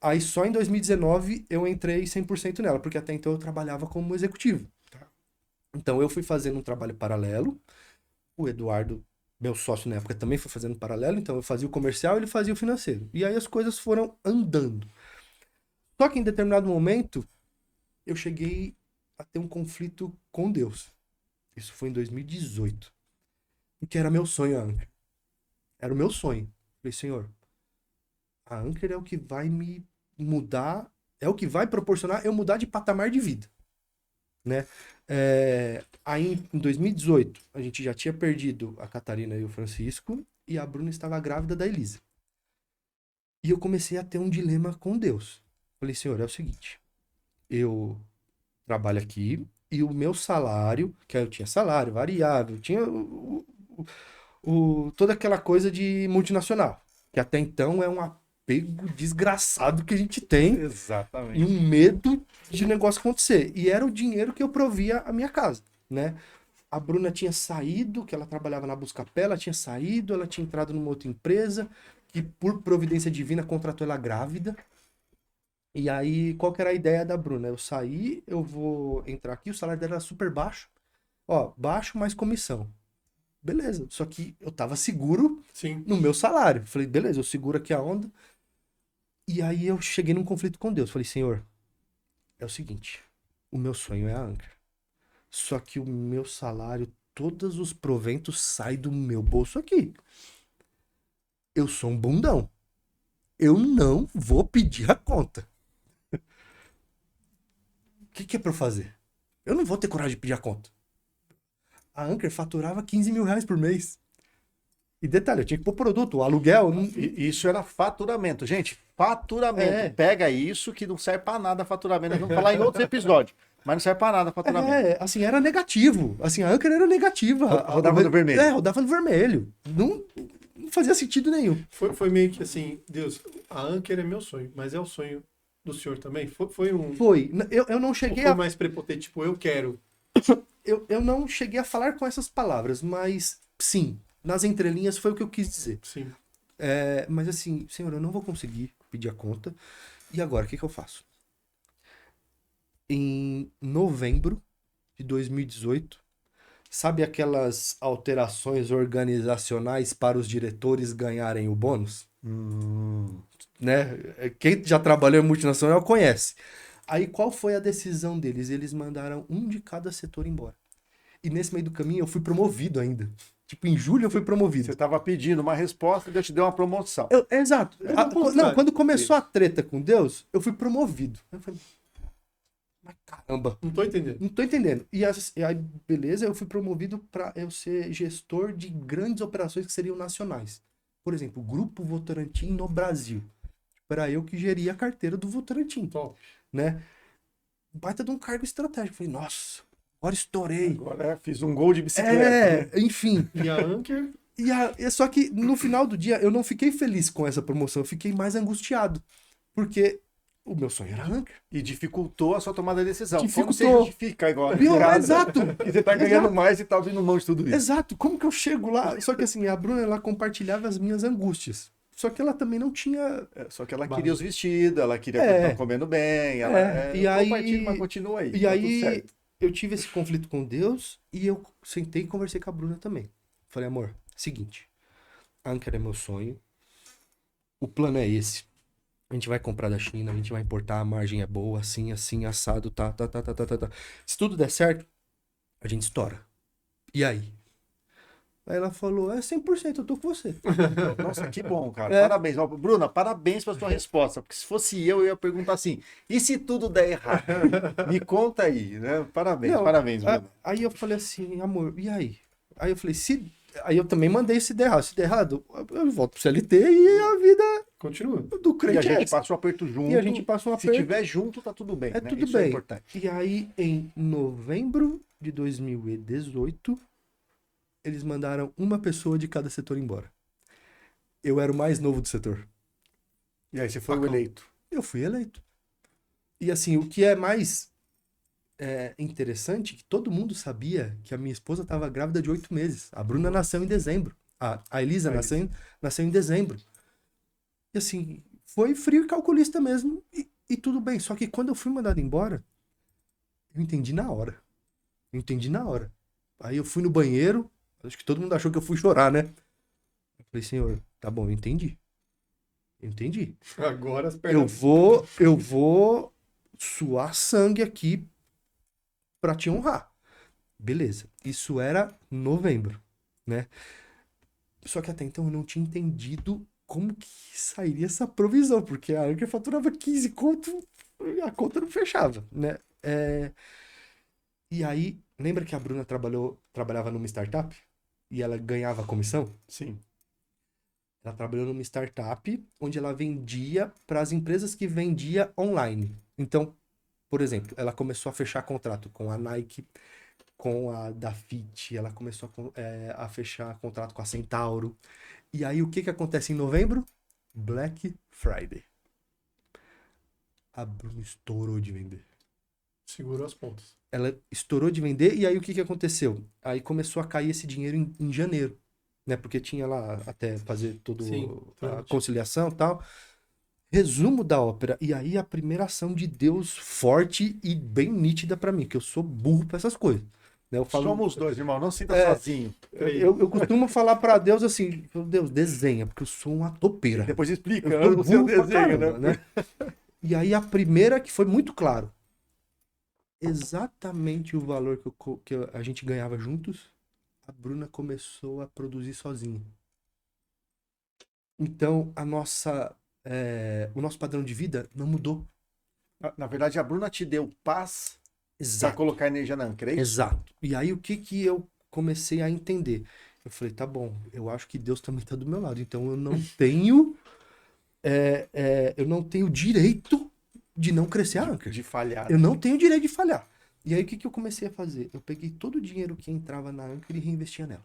Speaker 1: Aí só em 2019 eu entrei 100% nela, porque até então eu trabalhava como executivo. Então eu fui fazendo um trabalho paralelo, o Eduardo, meu sócio na época, também foi fazendo paralelo, então eu fazia o comercial e ele fazia o financeiro. E aí as coisas foram andando. Só que em determinado momento, eu cheguei a ter um conflito com Deus. Isso foi em 2018. Porque era meu sonho a Anchor. Era o meu sonho. Falei, Senhor, a Anchor é o que vai me mudar, é o que vai proporcionar eu mudar de patamar de vida, né? Aí em 2018 a gente já tinha perdido a Catarina e o Francisco e a Bruna estava grávida da Elisa. E eu comecei a ter um dilema com Deus. Falei, Senhor, é o seguinte, eu trabalho aqui e o meu salário, que eu tinha salário variável, tinha toda aquela coisa de multinacional, que até então é um apego desgraçado que a gente tem.
Speaker 2: Exatamente.
Speaker 1: E um medo de negócio acontecer. E era o dinheiro que eu provia a minha casa, né? A Bruna tinha saído, que ela trabalhava na Buscapé, ela tinha saído, ela tinha entrado numa outra empresa, que por providência divina contratou ela grávida. E aí, qual que era a ideia da Bruna? Eu saí, eu vou entrar aqui, o salário dela era super baixo. Ó, baixo mais comissão. Beleza, só que eu tava seguro
Speaker 3: Sim.
Speaker 1: no meu salário. Falei, beleza, eu seguro aqui a onda. E aí eu cheguei num conflito com Deus. Falei, Senhor, é o seguinte, o meu sonho é a Anchor. Só que o meu salário, todos os proventos saem do meu bolso aqui. Eu sou um bundão. Eu não vou pedir a conta. O que é pra eu fazer? Eu não vou ter coragem de pedir a conta. A Anchor faturava 15 mil reais por mês. E detalhe, eu tinha que pôr produto, o aluguel. Não...
Speaker 2: Isso era faturamento. Gente, faturamento.
Speaker 1: É.
Speaker 2: Pega isso que não serve pra nada faturamento. Nós vamos falar em outros episódios. Mas não serve pra nada faturamento.
Speaker 1: Assim, era negativo. Assim, a Anchor era negativa.
Speaker 2: Rodava no vermelho.
Speaker 1: Rodava no vermelho. Não fazia sentido nenhum.
Speaker 3: Foi meio que assim, Deus, a Anchor é meu sonho, mas é o sonho do senhor também? Foi um...
Speaker 1: Foi. Eu não cheguei
Speaker 3: Foi
Speaker 1: a...
Speaker 3: mais prepotente, tipo, eu quero.
Speaker 1: Eu não cheguei a falar com essas palavras, mas sim, nas entrelinhas foi o que eu quis dizer.
Speaker 3: Sim.
Speaker 1: Mas assim, Senhor, eu não vou conseguir pedir a conta. E agora, o que eu faço? Em novembro de 2018, sabe aquelas alterações organizacionais para os diretores ganharem o bônus? Né? Quem já trabalhou em multinacional conhece. Aí qual foi a decisão deles? Eles mandaram um de cada setor embora. E nesse meio do caminho eu fui promovido ainda. Tipo, em julho eu fui promovido.
Speaker 2: Você estava pedindo uma resposta e Deus te deu uma promoção.
Speaker 1: Exato.
Speaker 3: Não,
Speaker 1: Quando começou a treta com Deus, eu fui promovido. Eu falei, Mas caramba,
Speaker 3: Não tô entendendo.
Speaker 1: não tô entendendo. E aí, beleza, eu fui promovido para eu ser gestor de grandes operações que seriam nacionais. Por exemplo, o Grupo Votorantim no Brasil. Era eu que geria a carteira do Votorantim,
Speaker 3: Top.
Speaker 1: né? Baita de um cargo estratégico. Falei, nossa, agora estourei.
Speaker 2: Agora fiz um gol de bicicleta.
Speaker 1: Enfim.
Speaker 3: E a Anker,
Speaker 1: Só que no final do dia eu não fiquei feliz com essa promoção, eu fiquei mais angustiado. Porque o meu sonho era Anker.
Speaker 2: E dificultou a sua tomada de decisão. Como
Speaker 1: Dificultou.
Speaker 2: você justifica agora?
Speaker 1: Exato.
Speaker 2: E você tá ganhando mais e tá abrindo mão de tudo isso.
Speaker 1: Exato, como que eu chego lá? Só que assim, a Bruna, ela compartilhava as minhas angústias. Só que ela também não tinha...
Speaker 2: Só que ela
Speaker 3: Base.
Speaker 2: queria os vestidos, ela queria
Speaker 1: É.
Speaker 2: estar comendo bem. Ela,
Speaker 1: E aí...
Speaker 2: compartilha, mas continua aí.
Speaker 1: E
Speaker 2: tá tudo
Speaker 1: aí,
Speaker 2: certo.
Speaker 1: eu tive esse conflito com Deus e eu sentei e conversei com a Bruna também. Falei, amor, seguinte, Anker é meu sonho, o plano é esse. A gente vai comprar da China, a gente vai importar, a margem é boa, assim, assim, assado, tá. Se tudo der certo, a gente estoura. E aí? Aí ela falou, 100%, eu tô com você.
Speaker 2: Nossa, que bom, cara.
Speaker 1: É.
Speaker 2: Parabéns. Ó, Bruna, parabéns pela sua resposta. Porque se fosse eu ia perguntar assim: e se tudo der errado? Me conta aí, né? Parabéns,
Speaker 1: Não,
Speaker 2: parabéns, Bruna.
Speaker 1: Aí eu falei assim, amor, e aí? Aí eu falei, Aí eu também mandei se der errado. Se der errado, eu volto pro CLT e a vida
Speaker 3: continua.
Speaker 1: do
Speaker 2: E a
Speaker 1: crente é
Speaker 2: gente
Speaker 1: essa.
Speaker 2: passa o aperto junto.
Speaker 1: E a gente passa um
Speaker 2: Se
Speaker 1: aperto.
Speaker 2: tiver junto, tá tudo bem.
Speaker 1: É
Speaker 2: né?
Speaker 1: tudo
Speaker 2: Isso é
Speaker 1: bem.
Speaker 2: importante.
Speaker 1: E aí, em novembro de 2018, eles mandaram uma pessoa de cada setor embora. Eu era o mais novo do setor.
Speaker 2: E aí você foi o
Speaker 3: Bacana.
Speaker 2: eleito.
Speaker 1: Eu fui eleito. E assim, o que é mais interessante, que todo mundo sabia que a minha esposa estava grávida de 8 meses. A Bruna nasceu em dezembro. A Elisa nasceu em dezembro. E assim, foi frio e calculista mesmo. E tudo bem. Só que quando eu fui mandado embora, eu entendi na hora. Aí eu fui no banheiro. Acho que todo mundo achou que eu fui chorar, né? Eu falei, senhor, tá bom, eu entendi.
Speaker 3: Agora as
Speaker 1: Eu
Speaker 3: pernas.
Speaker 1: vou suar sangue aqui pra te honrar. Beleza. Isso era novembro, né? Só que até então eu não tinha entendido como que sairia essa provisão, porque a Anker faturava 15 conto, a conta não fechava, né? E aí, lembra que a Bruna trabalhava numa startup? E ela ganhava comissão?
Speaker 2: Sim.
Speaker 1: Ela trabalhou numa startup onde ela vendia para as empresas que vendia online. Então, por exemplo, ela começou a fechar contrato com a Nike, com a Dafit, ela começou a fechar contrato com a Centauro. E aí, o que que acontece em novembro? Black Friday. A Bruna estourou de vender.
Speaker 3: Segurou as pontas.
Speaker 1: Ela estourou de vender e aí o que que aconteceu? Aí começou a cair esse dinheiro em janeiro, né? Porque tinha lá até fazer toda
Speaker 3: Sim,
Speaker 1: a
Speaker 3: trâmite.
Speaker 1: conciliação e tal. Resumo da ópera. E aí a primeira ação de Deus forte e bem nítida pra mim, que eu sou burro pra essas coisas. Né? Eu falo,
Speaker 2: Somos dois, irmão. Não sinta
Speaker 1: É.
Speaker 2: sozinho.
Speaker 1: eu costumo falar pra Deus assim, Deus, desenha, porque eu sou uma topeira.
Speaker 2: Depois explica
Speaker 1: Eu sou
Speaker 2: o seu
Speaker 1: burro pra
Speaker 2: desenho,
Speaker 1: caramba,
Speaker 2: né?
Speaker 1: E aí a primeira que foi muito claro. Exatamente o valor que a gente ganhava juntos, a Bruna começou a produzir sozinha. Então o nosso padrão de vida não mudou.
Speaker 2: Na verdade, a Bruna te deu paz para
Speaker 1: Exato.
Speaker 2: colocar energia na Anker, é isso?
Speaker 1: Exato. E aí o que que eu comecei a entender? Eu falei, tá bom, eu acho que Deus também tá do meu lado. Então eu não tenho direito de não crescer a Anker.
Speaker 2: De falhar.
Speaker 1: Eu não tenho direito de falhar. E aí o que que eu comecei a fazer? Eu peguei todo o dinheiro que entrava na Anker e reinvestia nela.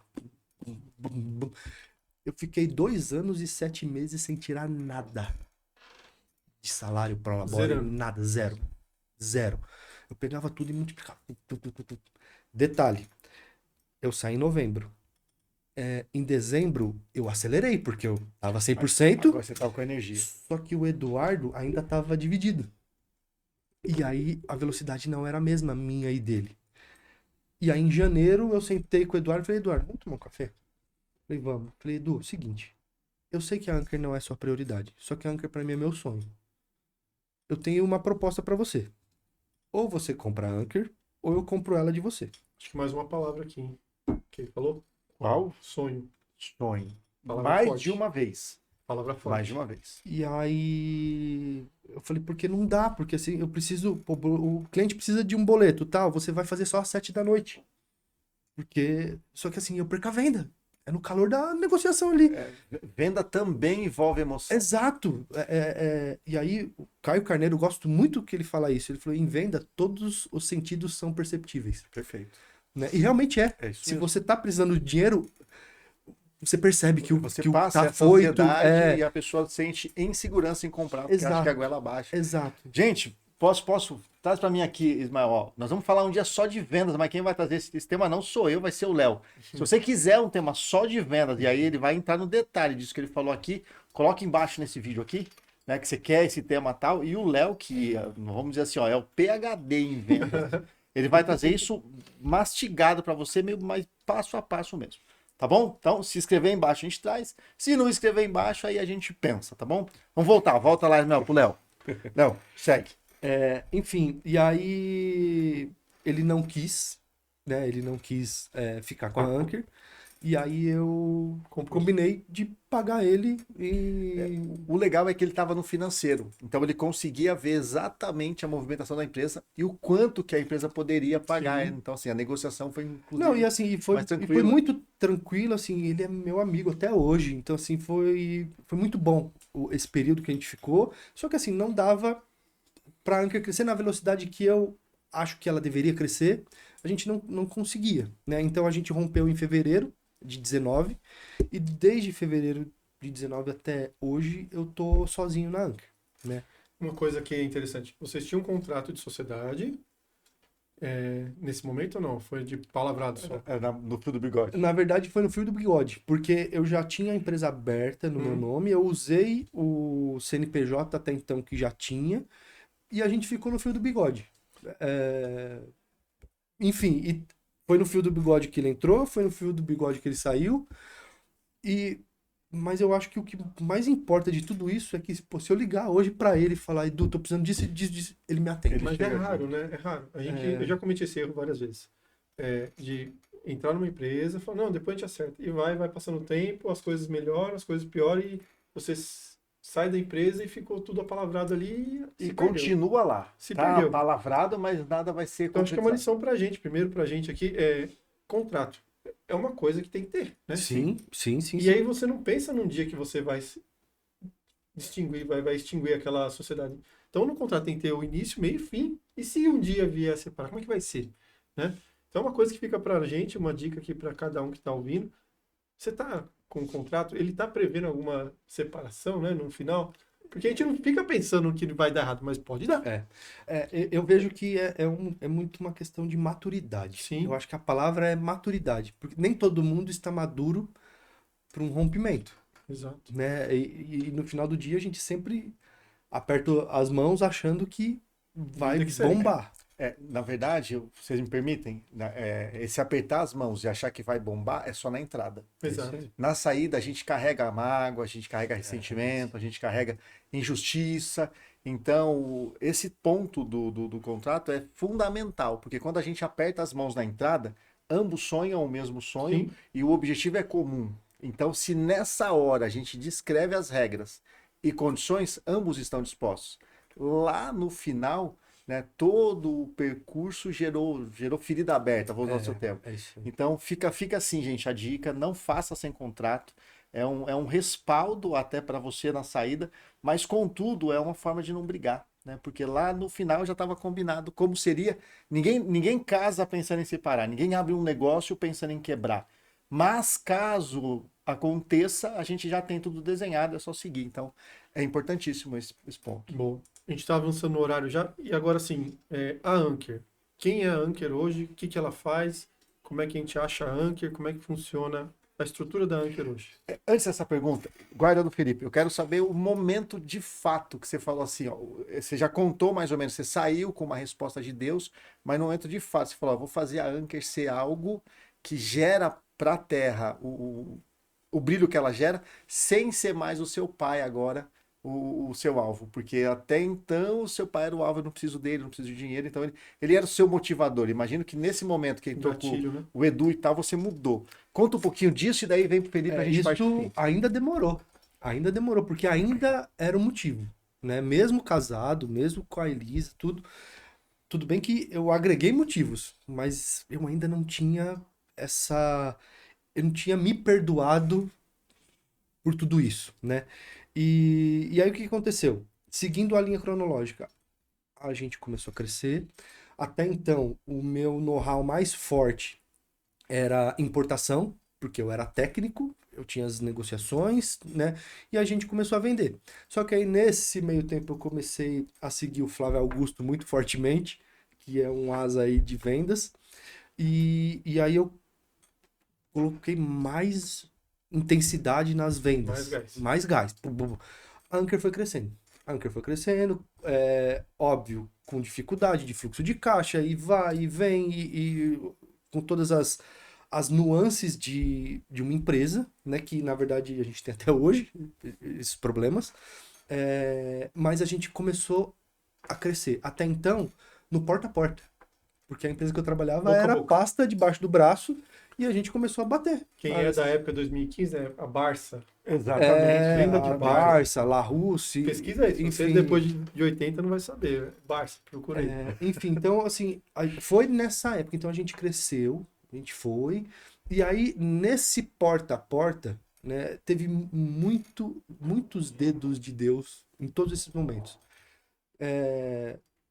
Speaker 1: Eu fiquei 2 anos e 7 meses sem tirar nada de salário para labore,
Speaker 3: Zerando.
Speaker 1: nada, zero. Eu pegava tudo e multiplicava. Detalhe, eu saí em novembro. Em dezembro, eu acelerei, porque eu tava 100%,
Speaker 2: Agora você tá com energia.
Speaker 1: só que o Eduardo ainda tava dividido. E aí a velocidade não era a mesma, minha e dele. E aí em janeiro eu sentei com o Eduardo e falei, Eduardo, vamos tomar um café? Falei, vamos. Falei, Edu, seguinte, eu sei que a Anker não é sua prioridade, só que a Anker pra mim é meu sonho. Eu tenho uma proposta pra você. Ou você compra a Anker, ou eu compro ela de você.
Speaker 3: Acho que mais uma palavra aqui, hein? Que ele falou?
Speaker 2: Qual?
Speaker 3: Sonho.
Speaker 2: Sonho.
Speaker 3: Palavra
Speaker 2: Mais
Speaker 3: forte.
Speaker 2: de uma vez.
Speaker 3: Palavra forte.
Speaker 2: Mais de uma vez.
Speaker 1: E aí eu falei, porque não dá, porque assim, eu preciso, pô, o cliente precisa de um boleto, tal, você vai fazer só às 7 da noite. Porque, só que assim, eu perco a venda. É no calor da negociação ali.
Speaker 2: Venda também envolve emoção.
Speaker 1: Exato. E aí, o Caio Carneiro, eu gosto muito que ele fala isso. Ele falou, em venda, todos os sentidos são perceptíveis.
Speaker 2: Perfeito.
Speaker 1: Né? E realmente é.
Speaker 2: É isso
Speaker 1: Se
Speaker 2: mesmo.
Speaker 1: você tá precisando de dinheiro, você percebe que
Speaker 2: Você
Speaker 1: que
Speaker 2: passa
Speaker 1: tá
Speaker 2: essa
Speaker 1: foito.
Speaker 2: ansiedade e a pessoa sente insegurança em comprar, porque acha
Speaker 1: Exato.
Speaker 2: que a goela baixa.
Speaker 1: Exato.
Speaker 2: Gente, posso? Traz pra mim aqui, Ismael. Ó, nós vamos falar um dia só de vendas, mas quem vai trazer esse tema não sou eu, vai ser o Léo. Se você quiser um tema só de vendas, e aí ele vai entrar no detalhe disso que ele falou aqui, coloca embaixo nesse vídeo aqui, né, que você quer esse tema tal, e o Léo, que vamos dizer assim, ó, é o PhD em vendas, ele vai trazer isso mastigado pra você, meio mais passo a passo mesmo. Tá bom? Então, se inscrever aí embaixo a gente traz. Se não inscrever embaixo, aí a gente pensa, tá bom? Vamos voltar. Volta lá, Ismael, pro Léo. Léo, segue.
Speaker 1: Enfim, e aí ele não quis, né? Ele não quis ficar com a Anker. E aí eu combinei de pagar ele e...
Speaker 2: O legal é que ele estava no financeiro. Então ele conseguia ver exatamente a movimentação da empresa e o quanto que a empresa poderia pagar.
Speaker 1: Sim.
Speaker 2: Então, assim, a negociação foi inclusive
Speaker 1: Não, e assim, foi
Speaker 2: mais tranquila.
Speaker 1: muito tranquilo, assim, ele é meu amigo até hoje. Então, assim, foi muito bom esse período que a gente ficou. Só que assim, não dava pra Anker crescer na velocidade que eu acho que ela deveria crescer. A gente não conseguia, né? Então a gente rompeu em fevereiro de 19 e desde fevereiro de 19 até hoje eu tô sozinho na Anker, né?
Speaker 3: Uma coisa que é interessante, vocês tinham um contrato de sociedade nesse momento ou não? Foi de palavrado só?
Speaker 2: No fio do bigode.
Speaker 1: Na verdade foi no fio do bigode, porque eu já tinha a empresa aberta no meu nome, eu usei o CNPJ até então que já tinha e a gente ficou no fio do bigode. Enfim, e foi no fio do bigode que ele entrou, foi no fio do bigode que ele saiu. Mas eu acho que o que mais importa de tudo isso é que, pô, se eu ligar hoje pra ele e falar, Edu, tô precisando disso, ele me atende.
Speaker 3: Mas é raro, né? É raro. Eu já cometi esse erro várias vezes. De entrar numa empresa e falar, não, depois a gente acerta. E vai passando o tempo, as coisas melhoram, as coisas pioram e você sai da empresa e ficou tudo apalavrado ali
Speaker 2: E
Speaker 3: se
Speaker 2: continua lá.
Speaker 3: Se
Speaker 2: Tá
Speaker 3: perdeu.
Speaker 2: palavrado, mas nada vai ser
Speaker 3: Então acho que é uma
Speaker 2: concretizado.
Speaker 3: lição pra gente. Primeiro pra gente aqui contrato. É uma coisa que tem que ter, né?
Speaker 1: Sim.
Speaker 3: E aí você não pensa num dia que você vai se distinguir, vai extinguir aquela sociedade. Então no contrato tem que ter o início, meio e fim. E se um dia vier a separar, como é que vai ser? Né? Então é uma coisa que fica pra gente, uma dica aqui pra cada um que tá ouvindo. Você tá com um contrato, ele tá prevendo alguma separação, né, no final? Porque a gente não fica pensando que vai dar errado, mas pode dar.
Speaker 1: Eu vejo que é muito uma questão de maturidade.
Speaker 3: Sim.
Speaker 1: Eu acho que a palavra é maturidade, porque nem todo mundo está maduro para um rompimento,
Speaker 3: Exato.
Speaker 1: né? E no final do dia a gente sempre aperta as mãos achando que vai
Speaker 3: Vida que segue.
Speaker 1: bombar.
Speaker 2: Na verdade, vocês me permitem, esse apertar as mãos e achar que vai bombar é só na entrada.
Speaker 3: Exato.
Speaker 2: Na saída, a gente carrega a mágoa, a gente carrega ressentimento, a gente carrega injustiça. Então, esse ponto do contrato é fundamental, porque quando a gente aperta as mãos na entrada, ambos sonham o mesmo sonho
Speaker 3: Sim.
Speaker 2: e o objetivo é comum. Então, se nessa hora a gente descreve as regras e condições, ambos estão dispostos. Lá no final, né, todo o percurso gerou ferida aberta, vou usar o seu termo.
Speaker 1: É isso aí.
Speaker 2: Então fica assim, gente, a dica, não faça sem contrato. É um respaldo até para você na saída, mas contudo é uma forma de não brigar, né? Porque lá no final já estava combinado como seria. Ninguém casa pensando em separar, ninguém abre um negócio pensando em quebrar. Mas caso aconteça, a gente já tem tudo desenhado, é só seguir. Então é importantíssimo esse ponto.
Speaker 3: Bom, a gente está avançando no horário já. E agora sim, a Anker. Quem é a Anker hoje? O que ela faz? Como é que a gente acha a Anker? Como é que funciona a estrutura da Anker hoje?
Speaker 2: Antes dessa pergunta, guarda do Felipe, eu quero saber o momento de fato que você falou assim, ó, você já contou mais ou menos, você saiu com uma resposta de Deus, mas no momento de fato você falou, ó, vou fazer a Anker ser algo que gera para a Terra o brilho que ela gera, sem ser mais o seu pai agora, o seu alvo, porque até então o seu pai era o alvo, eu não preciso dele, não preciso de dinheiro, então ele era o seu motivador. Imagino que nesse momento que entrou
Speaker 3: Gatilho, né?
Speaker 2: o Edu e tal, você mudou. Conta um pouquinho disso e daí vem pro Felipe a gente
Speaker 1: Isso
Speaker 2: parte pro fim.
Speaker 1: ainda demorou. Ainda demorou, porque ainda era o motivo, né? Mesmo casado, mesmo com a Elisa, tudo bem que eu agreguei motivos, mas eu ainda não tinha essa... Eu não tinha me perdoado por tudo isso, né? E aí o que aconteceu? Seguindo a linha cronológica, a gente começou a crescer. Até então, o meu know-how mais forte era importação, porque eu era técnico, eu tinha as negociações, né? E a gente começou a vender. Só que aí, nesse meio tempo, eu comecei a seguir o Flávio Augusto muito fortemente, que é um asa aí de vendas. E aí eu coloquei mais intensidade nas vendas.
Speaker 3: Mais gás.
Speaker 1: Mais gás. A Anchor foi crescendo. A Anchor foi crescendo, óbvio, com dificuldade de fluxo de caixa, e vai e vem, e com todas as nuances de uma empresa, né? Que na verdade a gente tem até hoje, esses problemas. Mas a gente começou a crescer. Até então, no porta a porta. Porque a empresa que eu trabalhava
Speaker 3: Boca a
Speaker 1: era
Speaker 3: boca.
Speaker 1: pasta debaixo do braço e a gente começou a bater.
Speaker 3: Quem é da época de 2015, né? A Barça.
Speaker 2: Exatamente.
Speaker 3: Venda de
Speaker 1: A
Speaker 3: Barça.
Speaker 1: Barça, La Russe.
Speaker 3: Pesquisa isso. Você
Speaker 1: enfim.
Speaker 3: depois de 80 não vai saber. Barça, procura aí.
Speaker 1: Enfim, então assim, foi nessa época, então a gente cresceu, a gente foi, e aí nesse porta a porta, né, teve muitos dedos de Deus em todos esses momentos.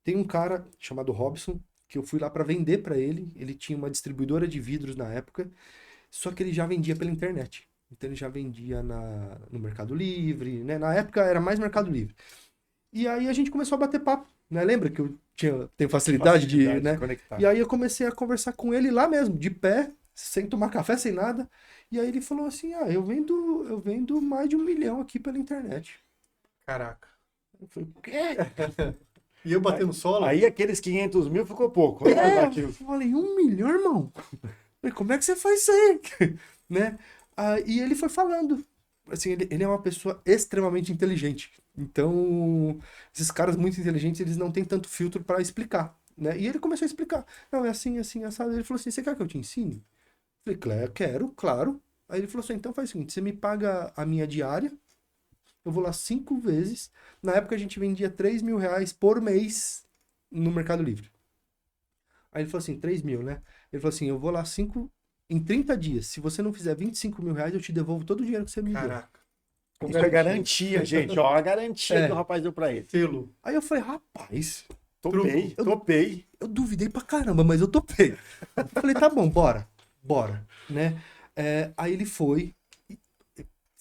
Speaker 1: Tem um cara chamado Robson, que eu fui lá para vender para ele tinha uma distribuidora de vidros na época, só que ele já vendia pela internet. Então ele já vendia no Mercado Livre, né? Na época era mais Mercado Livre. E aí a gente começou a bater papo, né? Lembra que eu tenho facilidade de, né?
Speaker 2: conectar.
Speaker 1: E aí eu comecei a conversar com ele lá mesmo, de pé, sem tomar café, sem nada. E aí ele falou assim: eu vendo mais de 1 milhão aqui pela internet.
Speaker 3: Caraca.
Speaker 1: Eu falei, o quê?
Speaker 3: E eu batendo solo?
Speaker 2: Aí aqueles 500 mil ficou pouco.
Speaker 1: Eu falei, 1 milhão, irmão? Eu falei, como é que você faz isso aí? Né? E ele foi falando. Assim, ele é uma pessoa extremamente inteligente. Então, esses caras muito inteligentes, eles não têm tanto filtro para explicar, né? E ele começou a explicar. Não, é assim, assim, assado. Ele falou assim, você quer que eu te ensine? Eu falei, quero, claro. Aí ele falou assim, então faz o seguinte, você me paga a minha diária, eu vou lá 5 vezes. Na época a gente vendia 3 mil reais por mês no Mercado Livre. Aí ele falou assim, 3 mil, né? Ele falou assim, eu vou lá em 30 dias. Se você não fizer 25 mil reais, eu te devolvo todo o dinheiro que você me deu.
Speaker 3: Caraca.
Speaker 2: Isso é garantia, gente. Ó, a garantia que o rapaz deu pra ele.
Speaker 3: Selo.
Speaker 1: Aí eu falei, rapaz,
Speaker 2: Topei.
Speaker 1: eu duvidei pra caramba, mas eu topei. Eu falei, tá bom, bora, né? Aí ele foi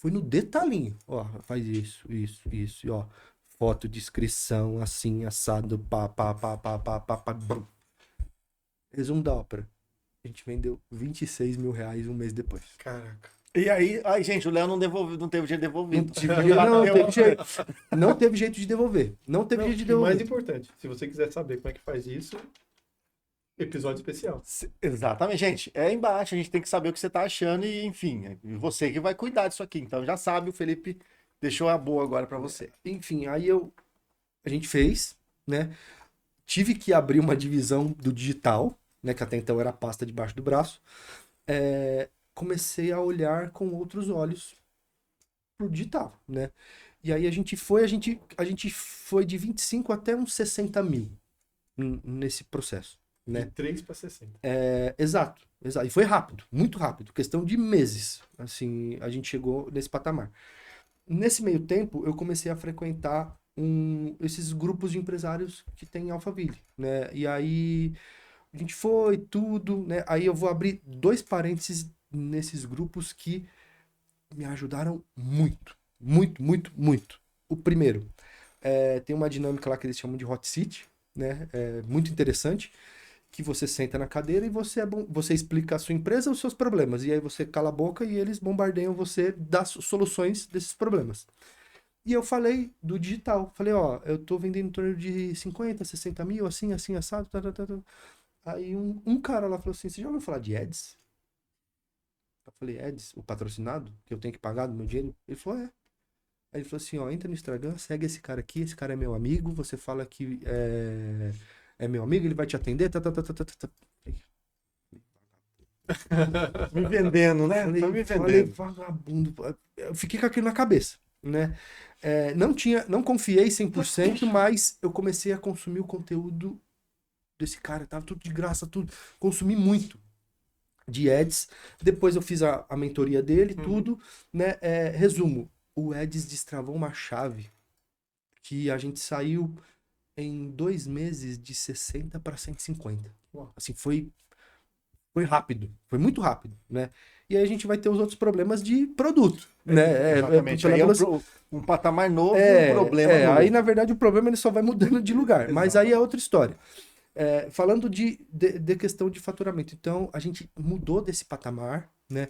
Speaker 1: no detalhinho, ó, faz isso, e ó, foto, descrição, assim, assado, pá. Brum. Resumo da ópera. A gente vendeu 26 mil reais um mês depois.
Speaker 3: Caraca.
Speaker 2: E aí, gente, o Léo não teve jeito de devolver.
Speaker 1: Não teve jeito de devolver. Não teve jeito de
Speaker 3: E
Speaker 1: devolver.
Speaker 3: mais importante, se você quiser saber como é que faz isso, episódio especial.
Speaker 2: Exatamente, gente. É embaixo, a gente tem que saber o que você tá achando e, enfim, é você que vai cuidar disso aqui. Então já sabe, o Felipe deixou a boa agora pra você.
Speaker 1: Enfim, aí a gente fez, né? Tive que abrir uma divisão do digital, né? Que até então era a pasta debaixo do braço. Comecei a olhar com outros olhos pro digital, né? E aí a gente foi de 25 até uns 60 mil nesse processo, né?
Speaker 3: De 3 para 60.
Speaker 1: Exato. E foi rápido, muito rápido, questão de meses, assim, a gente chegou nesse patamar. Nesse meio tempo, eu comecei a frequentar esses grupos de empresários que tem em Alphaville, né? E aí a gente foi, tudo, né? Aí eu vou abrir 2 parênteses nesses grupos que me ajudaram muito. O primeiro, tem uma dinâmica lá que eles chamam de hot seat, né? Muito interessante, que você senta na cadeira e você explica a sua empresa, os seus problemas, e aí você cala a boca e eles bombardeiam você das soluções desses problemas. E eu falei do digital, falei, ó, eu tô vendendo em torno de 50, 60 mil, assim, assado, tá. Aí um cara lá falou assim, você já ouviu falar de Ads? Eu falei, Ads, o patrocinado, que eu tenho que pagar do meu dinheiro? Ele falou, é. Aí ele falou assim, ó, entra no Instagram, segue esse cara aqui, esse cara é meu amigo, você fala que é meu amigo, ele vai te atender, tá.
Speaker 2: Me vendendo, né?
Speaker 1: Falei,
Speaker 2: Tá me
Speaker 1: falei,
Speaker 2: vendendo.
Speaker 1: vagabundo. Eu fiquei com aquilo na cabeça. né? Não confiei 100%, mas eu comecei a consumir o conteúdo desse cara, tava tudo de graça, tudo. Consumi muito de Eds. Depois eu fiz a mentoria dele, tudo, né? Resumo, o Eds destravou uma chave que a gente saiu em 2 meses de 60 para 150.
Speaker 3: Uau.
Speaker 1: Assim, foi rápido, foi muito rápido, né? E aí a gente vai ter os outros problemas de produto, né?
Speaker 2: Exatamente.
Speaker 1: Pela
Speaker 2: Aí é
Speaker 1: velocidade.
Speaker 2: um patamar novo, um problema novo.
Speaker 1: Aí na verdade o problema ele só vai mudando de lugar, mas
Speaker 3: Exato.
Speaker 1: aí é outra história. Falando de questão de faturamento, então a gente mudou desse patamar, né?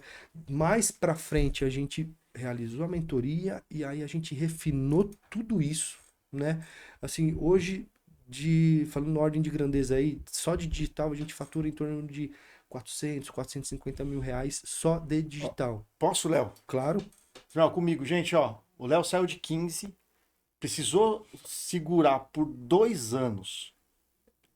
Speaker 1: Mais para frente a gente realizou a mentoria e aí a gente refinou tudo isso, né? Assim, hoje, falando na ordem de grandeza aí, só de digital a gente fatura em torno de 450 mil reais só de digital.
Speaker 2: Posso, Léo?
Speaker 1: Claro.
Speaker 2: Não, comigo, gente, ó. O Léo saiu de 15, precisou segurar por 2 anos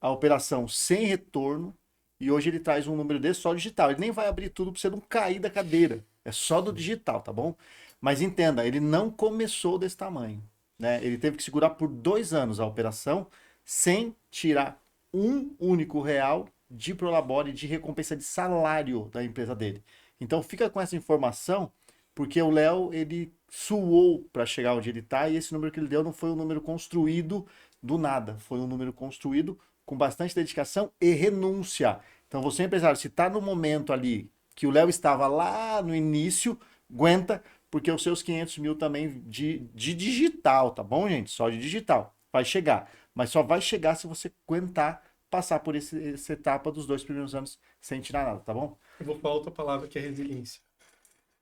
Speaker 2: a operação sem retorno e hoje ele traz um número desse só digital. Ele nem vai abrir tudo para você não cair da cadeira. É só do digital, tá bom? Mas entenda, ele não começou desse tamanho, né? Ele teve que segurar por 2 anos a operação sem tirar um único real de Prolabore, de recompensa de salário da empresa dele. Então fica com essa informação, porque o Léo, ele suou para chegar onde ele está e esse número que ele deu não foi um número construído do nada, foi um número construído com bastante dedicação e renúncia. Então você, empresário, se está no momento ali que o Léo estava lá no início, aguenta, porque os seus 500 mil também de digital, tá bom, gente? Só de digital. Vai chegar. Mas só vai chegar se você aguentar passar por essa etapa dos 2 primeiros anos sem tirar nada, tá bom?
Speaker 3: Eu vou falar outra palavra que é resiliência.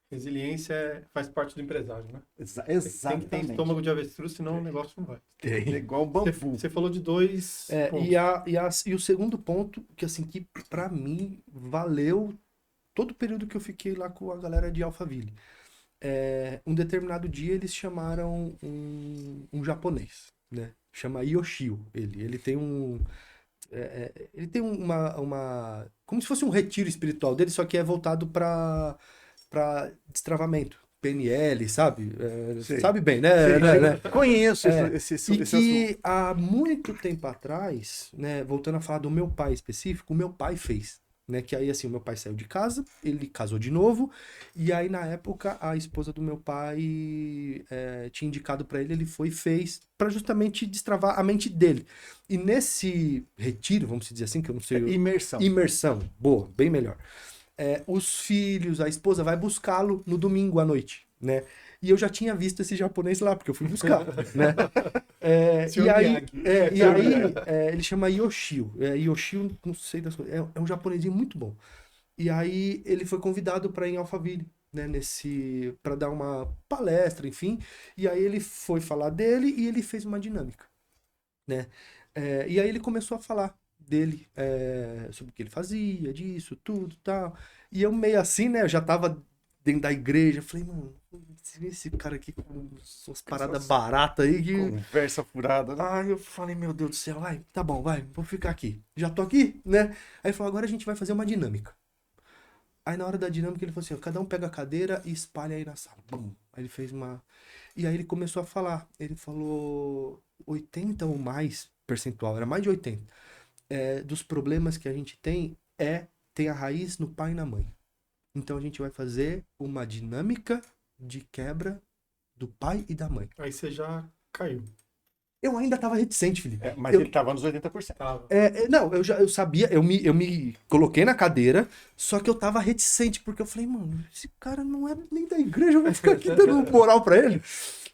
Speaker 3: Resiliência faz parte do empresário, né? Tem que ter
Speaker 2: Exatamente.
Speaker 3: estômago de avestruz, senão o negócio não vai.
Speaker 2: É igual o bambu.
Speaker 3: Você falou de 2 pontos.
Speaker 1: E o segundo ponto, que assim, que pra mim valeu todo o período que eu fiquei lá com a galera de Alphaville. Um determinado dia eles chamaram um japonês, né? Chama Yoshio, ele tem uma como se fosse um retiro espiritual dele, só que é voltado para destravamento, PNL, sabe?
Speaker 2: Sei.
Speaker 1: Sabe bem, né?
Speaker 2: Conheço esse
Speaker 1: E
Speaker 2: assunto.
Speaker 1: que há muito tempo atrás, né, voltando a falar do meu pai específico, o meu pai fez, né, que aí assim, o meu pai saiu de casa, ele casou de novo, e aí na época a esposa do meu pai tinha indicado pra ele, ele foi e fez, pra justamente destravar a mente dele. E nesse retiro, vamos dizer assim, que eu não sei...
Speaker 2: Imersão.
Speaker 1: Imersão, boa, bem melhor. Os filhos, a esposa vai buscá-lo no domingo à noite, né? E eu já tinha visto esse japonês lá, porque eu fui buscar, né?
Speaker 3: Senhor
Speaker 1: E aí,
Speaker 3: Miyagi.
Speaker 1: ele chama Yoshio. Yoshio, não sei das coisas. É um japonesinho muito bom. E aí ele foi convidado para ir em Alphaville, né? Para dar uma palestra, enfim. E aí ele foi falar dele e ele fez uma dinâmica, né? E aí ele começou a falar dele, sobre o que ele fazia, disso, tudo, tal. E eu meio assim, né? Eu já tava dentro da igreja, falei, mano, esse cara aqui com suas paradas baratas aí que...
Speaker 2: Conversa furada, né?
Speaker 1: Aí eu falei, meu Deus do céu, vai, tá bom, vai, vou ficar aqui. Já tô aqui, né? Aí ele falou, agora a gente vai fazer uma dinâmica. Aí na hora da dinâmica ele falou assim, ó, cada um pega a cadeira e espalha aí na sala. Bum. Aí ele fez uma... E aí ele começou a falar. Ele falou 80 ou mais percentual, era mais de 80. Dos problemas que a gente tem a raiz no pai e na mãe. Então a gente vai fazer uma dinâmica de quebra do pai e da mãe.
Speaker 3: Aí você já caiu.
Speaker 1: Eu ainda tava reticente, Felipe.
Speaker 2: Mas
Speaker 1: Eu-
Speaker 2: ele tava nos 80%.
Speaker 3: Tava.
Speaker 1: Não, eu sabia, eu me coloquei na cadeira, só que eu tava reticente, porque eu falei, mano, esse cara não é nem da igreja, eu vou ficar aqui dando moral pra ele.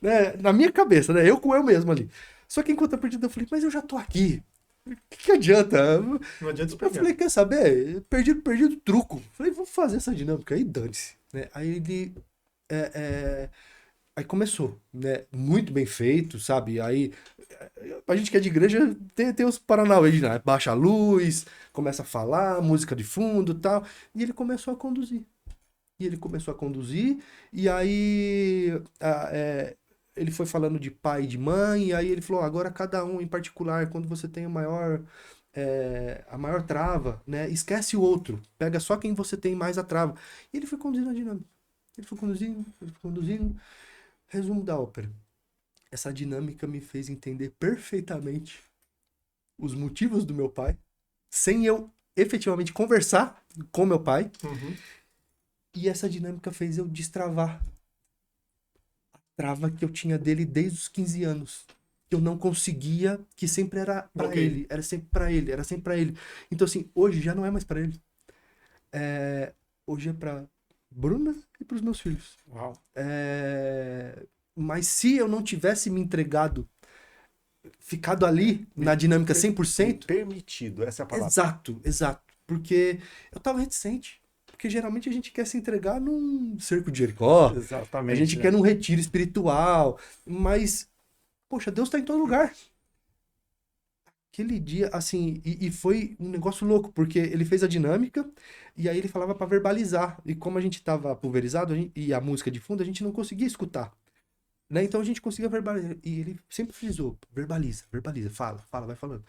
Speaker 1: Né? Na minha cabeça, né? Eu com eu mesmo ali. Só que enquanto eu perdi, eu falei, mas eu já tô aqui. O que adianta?
Speaker 3: Não adianta
Speaker 1: Eu
Speaker 3: esperar.
Speaker 1: falei, quer saber? Perdido, truco. Falei, vamos fazer essa dinâmica aí, dane-se. Né? Aí ele. Aí começou, né? Muito bem feito, sabe? Aí. A gente que é de igreja tem os paranauê, né? Baixa a luz, começa a falar, música de fundo e tal. E ele começou a conduzir. E aí. Ele foi falando de pai e de mãe, e aí ele falou, agora cada um em particular, quando você tem a maior trava, né? Esquece o outro, pega só quem você tem mais a trava. E ele foi conduzindo a dinâmica. Ele foi conduzindo. Resumo da ópera. Essa dinâmica me fez entender perfeitamente os motivos do meu pai, sem eu efetivamente conversar com meu pai.
Speaker 3: Uhum.
Speaker 1: E essa dinâmica fez eu destravar a trava que eu tinha dele desde os 15 anos. Que eu não conseguia, que sempre era pra
Speaker 3: Bloqueio.
Speaker 1: ele, era sempre pra ele, era sempre pra ele. Então, assim, hoje já não é mais pra ele. Hoje é pra Bruna e pros meus filhos.
Speaker 3: Uau.
Speaker 1: Mas se eu não tivesse me entregado, ficado ali na dinâmica 100%,
Speaker 2: Permitido, essa é a palavra.
Speaker 1: exato. Porque eu tava reticente. Porque geralmente a gente quer se entregar num cerco de Jericó,
Speaker 2: Exatamente.
Speaker 1: a gente
Speaker 2: né?
Speaker 1: quer num retiro espiritual, mas, poxa, Deus tá em todo lugar. Aquele dia, assim, e foi um negócio louco, porque ele fez a dinâmica e aí ele falava pra verbalizar. E como a gente tava pulverizado e a música de fundo, a gente não conseguia escutar. Né? Então a gente conseguia verbalizar. E ele sempre frisou: verbaliza, fala, vai falando.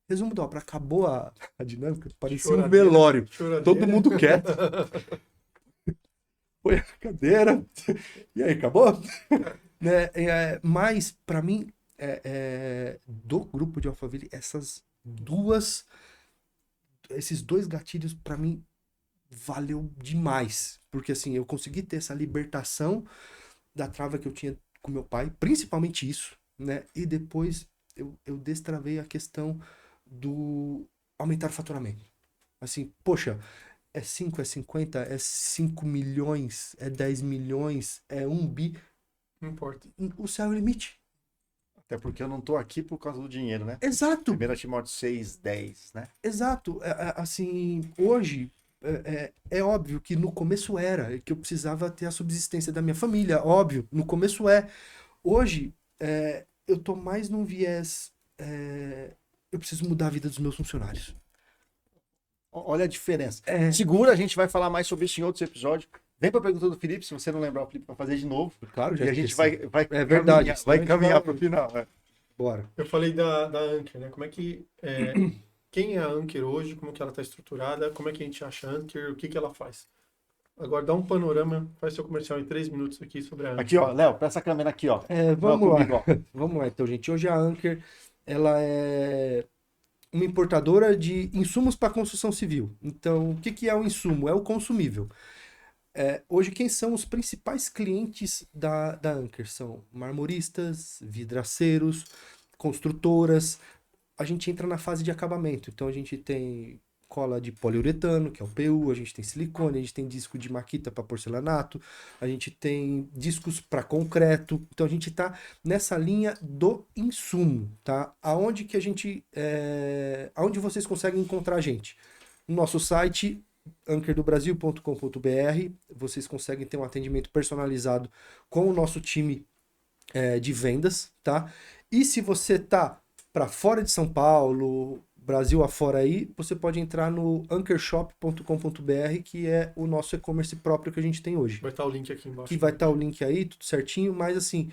Speaker 1: Resumo da ópera, acabou a dinâmica, parecia um
Speaker 3: Choradeira,
Speaker 1: velório.
Speaker 3: choradeira.
Speaker 1: Todo mundo quieto. Foi a cadeira. E aí, acabou? Né? Mas, pra mim, do grupo de Alphaville, esses dois gatilhos, pra mim, valeu demais. Porque, assim, eu consegui ter essa libertação da trava que eu tinha com meu pai, principalmente isso, né? E depois eu destravei a questão do aumentar o faturamento. Assim, poxa, é 5, é 50, é 5 milhões, é 10 milhões, é 1 bi.
Speaker 3: Não importa.
Speaker 1: O céu é o limite.
Speaker 2: Até porque eu não tô aqui por causa do dinheiro, né?
Speaker 1: Exato,
Speaker 2: 1 Timóteo 6:10, né?
Speaker 1: exato. Assim, hoje, é óbvio que no começo era, que eu precisava ter a subsistência da minha família, óbvio, no começo é. Hoje, eu tô mais num viés. Eu preciso mudar a vida dos meus funcionários.
Speaker 2: Olha a diferença.
Speaker 1: É.
Speaker 2: Segura, a gente vai falar mais sobre isso em outros episódios. Vem para a pergunta do Felipe, se você não lembrar, o Felipe vai fazer de novo.
Speaker 1: Claro, já
Speaker 2: E a gente
Speaker 1: esqueci.
Speaker 2: vai
Speaker 1: É verdade,
Speaker 2: caminhar,
Speaker 1: senão a
Speaker 2: vai
Speaker 1: gente
Speaker 2: caminhar
Speaker 1: vai-
Speaker 2: para o final. né?
Speaker 1: Bora.
Speaker 3: Eu falei da Anker, né? Como é que quem é a Anker hoje? Como que ela está estruturada? Como é que a gente acha a Anker? O que que ela faz? Agora dá um panorama, faz seu comercial em 3 minutos aqui sobre a Anker.
Speaker 2: Aqui, ó, Léo, pra essa câmera aqui, ó.
Speaker 1: Vamos lá.
Speaker 2: Comigo, ó.
Speaker 1: Vamos lá, então, gente. Hoje a Anker, ela é uma importadora de insumos para construção civil. Então, o que que é o insumo? É o consumível. Hoje, quem são os principais clientes da Anker? São marmoristas, vidraceiros, construtoras. A gente entra na fase de acabamento. Então, a gente tem cola de poliuretano, que é o PU, a gente tem silicone, a gente tem disco de maquita para porcelanato, a gente tem discos para concreto. Então, a gente está nessa linha do insumo, tá? Aonde que a gente, aonde vocês conseguem encontrar a gente? No nosso site ankerdobrasil.com.br, vocês conseguem ter um atendimento personalizado com o nosso time de vendas, tá? E se você tá para fora de São Paulo, Brasil afora aí, você pode entrar no ankershop.com.br, que é o nosso e-commerce próprio que a gente tem hoje.
Speaker 3: Vai estar o link aqui embaixo.
Speaker 1: Que vai estar o link aí, tudo certinho, mas assim,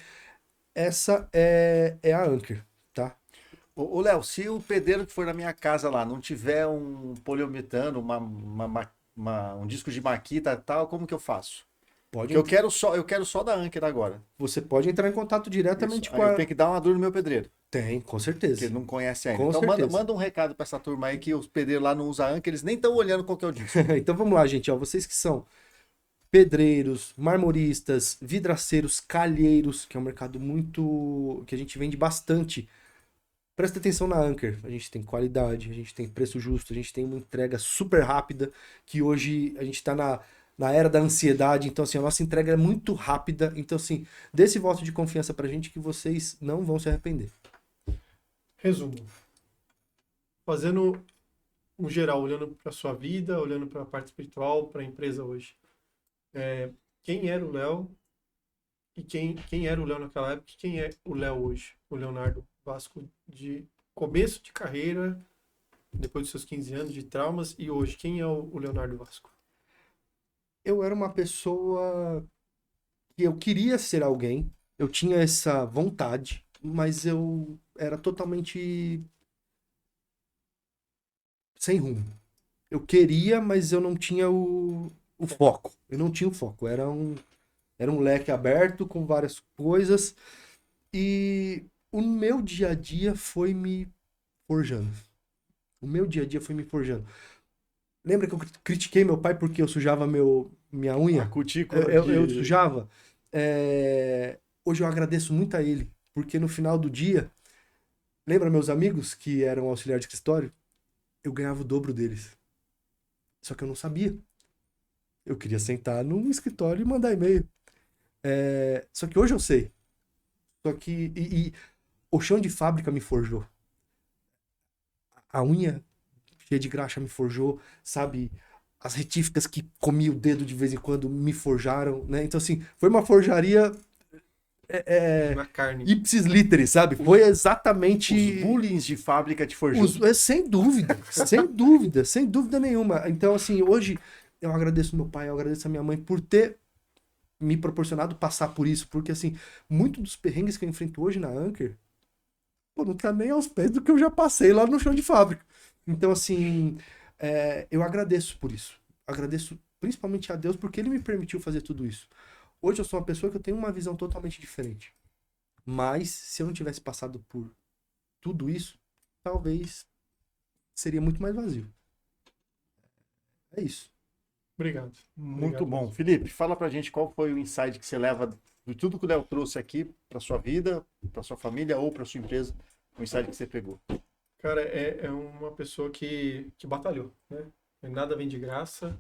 Speaker 1: essa é a Anker, tá?
Speaker 2: Ô, Léo, se o pedreiro que for na minha casa lá não tiver um poliuretano, um disco de maquita e tal, como que eu faço?
Speaker 1: Pode,
Speaker 2: Porque eu quero só da Anker agora.
Speaker 1: você pode entrar em contato diretamente
Speaker 2: Isso.
Speaker 1: com
Speaker 2: Aí
Speaker 1: a...
Speaker 2: eu tenho que dar uma dor no meu pedreiro,
Speaker 1: Tem, com
Speaker 2: que
Speaker 1: certeza.
Speaker 2: ele não conhece ainda.
Speaker 1: Com
Speaker 2: Então
Speaker 1: certeza.
Speaker 2: manda um recado pra essa turma aí que os pedreiros lá não usam Anker, eles nem estão olhando qual que é o disco.
Speaker 1: Então vamos lá, gente. Ó, vocês que são pedreiros, marmoristas, vidraceiros, calheiros, que é um mercado muito... que a gente vende bastante. Presta atenção na Anker. A gente tem qualidade, a gente tem preço justo, a gente tem uma entrega super rápida, que hoje a gente está na era da ansiedade. Então, assim, a nossa entrega é muito rápida. Então, assim, dê esse voto de confiança pra gente que vocês não vão se arrepender.
Speaker 3: Resumo. Fazendo um geral, olhando para sua vida, olhando para a parte espiritual, para a empresa hoje. Quem era o Léo e quem era o Léo naquela época e quem é o Léo hoje? O Leonardo Vasco de começo de carreira, depois dos seus 15 anos de traumas e hoje. Quem é o Leonardo Vasco?
Speaker 1: Eu era uma pessoa que eu queria ser alguém, eu tinha essa vontade, mas eu era totalmente sem rumo. Eu queria, mas eu não tinha o foco. Eu não tinha o foco. Era Era um leque aberto com várias coisas e o meu dia a dia foi me forjando. O meu dia a dia foi me forjando. Lembra que eu critiquei meu pai porque eu sujava minha
Speaker 2: A
Speaker 1: unha?
Speaker 2: cutícula
Speaker 1: Eu
Speaker 2: de...
Speaker 1: sujava. Hoje eu agradeço muito a ele, porque no final do dia, lembra meus amigos que eram auxiliares de escritório? Eu ganhava o dobro deles. Só que eu não sabia. Eu queria sentar num escritório e mandar e-mail. Só que hoje eu sei. Só que o chão de fábrica me forjou. A unha cheia de graxa me forjou, sabe? As retíficas que comi o dedo de vez em quando me forjaram, né? Então, assim, foi uma forjaria
Speaker 3: Na carne.
Speaker 1: ipsis literis, sabe? Foi
Speaker 2: Os
Speaker 1: exatamente...
Speaker 2: bullying de fábrica te forjou.
Speaker 1: Sem dúvida, sem dúvida nenhuma. Então, assim, hoje eu agradeço meu pai, eu agradeço a minha mãe por ter me proporcionado passar por isso, porque, assim, muito dos perrengues que eu enfrento hoje na Anker, pô, não tá nem aos pés do que eu já passei lá no chão de fábrica. Então, assim, eu agradeço por isso. Agradeço principalmente a Deus porque Ele me permitiu fazer tudo isso. Hoje eu sou uma pessoa que eu tenho uma visão totalmente diferente. Mas, se eu não tivesse passado por tudo isso, talvez seria muito mais vazio. É isso.
Speaker 3: Obrigado.
Speaker 2: Muito
Speaker 3: Obrigado
Speaker 2: bom.
Speaker 3: mesmo.
Speaker 2: Felipe, fala pra gente qual foi o insight que você leva de tudo que o Léo trouxe aqui pra sua vida, pra sua família ou pra sua empresa, o insight que você pegou.
Speaker 3: Cara, é uma pessoa que batalhou, né? Nada vem de graça,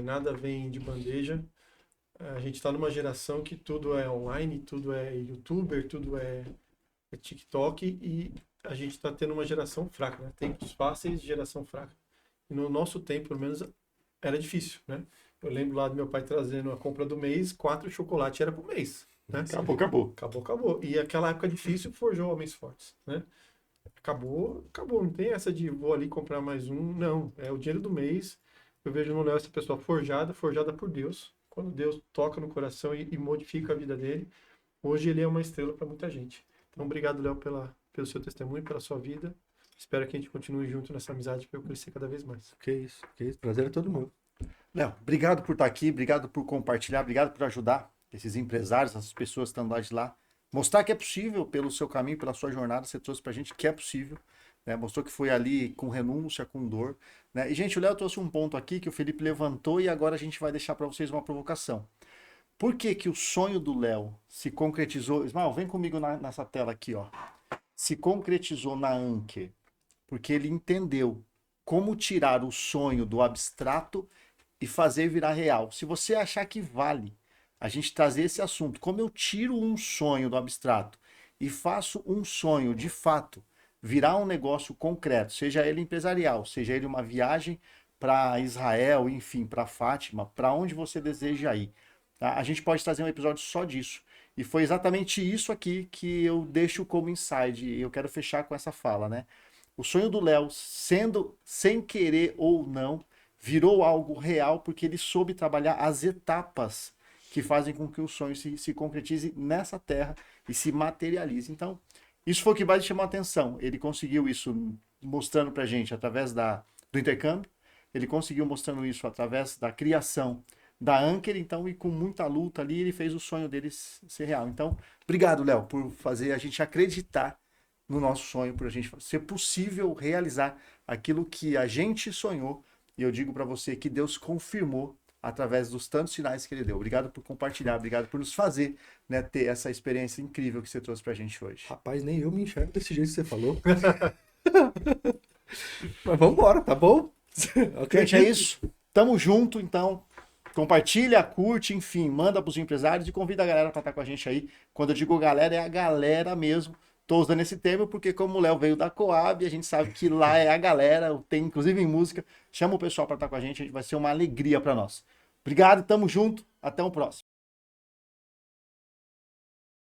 Speaker 3: nada vem de bandeja. A gente está numa geração que tudo é online, tudo é youtuber, tudo é TikTok e a gente está tendo uma geração fraca, né? Tempos fáceis, geração fraca. E no nosso tempo, pelo menos, era difícil, né? Eu lembro lá do meu pai trazendo a compra do mês, 4 chocolates era por mês, né?
Speaker 2: Acabou.
Speaker 3: Acabou. E aquela época difícil forjou homens fortes, né? Acabou. Não tem essa de vou ali comprar mais um. Não, é o dinheiro do mês. Eu vejo no Léo essa pessoa forjada por Deus. Quando Deus toca no coração e modifica a vida dele, hoje ele é uma estrela para muita gente. Então, obrigado, Léo, pelo seu testemunho, pela sua vida. Espero que a gente continue junto nessa amizade para eu crescer cada vez mais.
Speaker 1: Que isso. Prazer é todo meu.
Speaker 2: Léo, obrigado por estar aqui, obrigado por compartilhar, obrigado por ajudar esses empresários, essas pessoas que estão lá de lá. Mostrar que é possível, pelo seu caminho, pela sua jornada, você trouxe pra gente que é possível. Né? Mostrou que foi ali com renúncia, com dor. Né? E, gente, o Léo trouxe um ponto aqui que o Felipe levantou e agora a gente vai deixar para vocês uma provocação. Por que que o sonho do Léo se concretizou? Ismael, vem comigo nessa tela aqui, ó. Se concretizou na Anker, porque ele entendeu como tirar o sonho do abstrato e fazer virar real. Se você achar que vale a gente trazer esse assunto, como eu tiro um sonho do abstrato e faço um sonho de fato virar um negócio concreto, seja ele empresarial, seja ele uma viagem para Israel, enfim, para Fátima, para onde você deseja ir. Tá? A gente pode trazer um episódio só disso. E foi exatamente isso aqui que eu deixo como insight. E eu quero fechar com essa fala, né? O sonho do Léo, sendo sem querer ou não, virou algo real porque ele soube trabalhar as etapas que fazem com que o sonho se concretize nessa terra e se materialize. Então, isso foi o que mais chamou a atenção. Ele conseguiu isso mostrando pra gente através do intercâmbio, ele conseguiu mostrando isso através da criação da Anker, então, e com muita luta ali, ele fez o sonho dele ser real. Então, obrigado, Léo, por fazer a gente acreditar no nosso sonho, por a gente ser possível realizar aquilo que a gente sonhou. E eu digo para você que Deus confirmou através dos tantos sinais que ele deu. Obrigado por compartilhar, obrigado por nos fazer, né, ter essa experiência incrível que você trouxe pra gente hoje.
Speaker 1: Rapaz, nem eu me enxergo desse jeito que você falou. Mas vamos embora, tá bom?
Speaker 2: Ok, gente, é isso. Tamo junto, então. Compartilha, curte, enfim, manda pros empresários e convida a galera para estar com a gente aí. Quando eu digo galera, é a galera mesmo. Tô usando esse termo porque como o Léo veio da Coab, a gente sabe que lá é a galera, tem inclusive em música. Chama o pessoal para estar com a gente vai ser uma alegria para nós. Obrigado, tamo junto, até o próximo.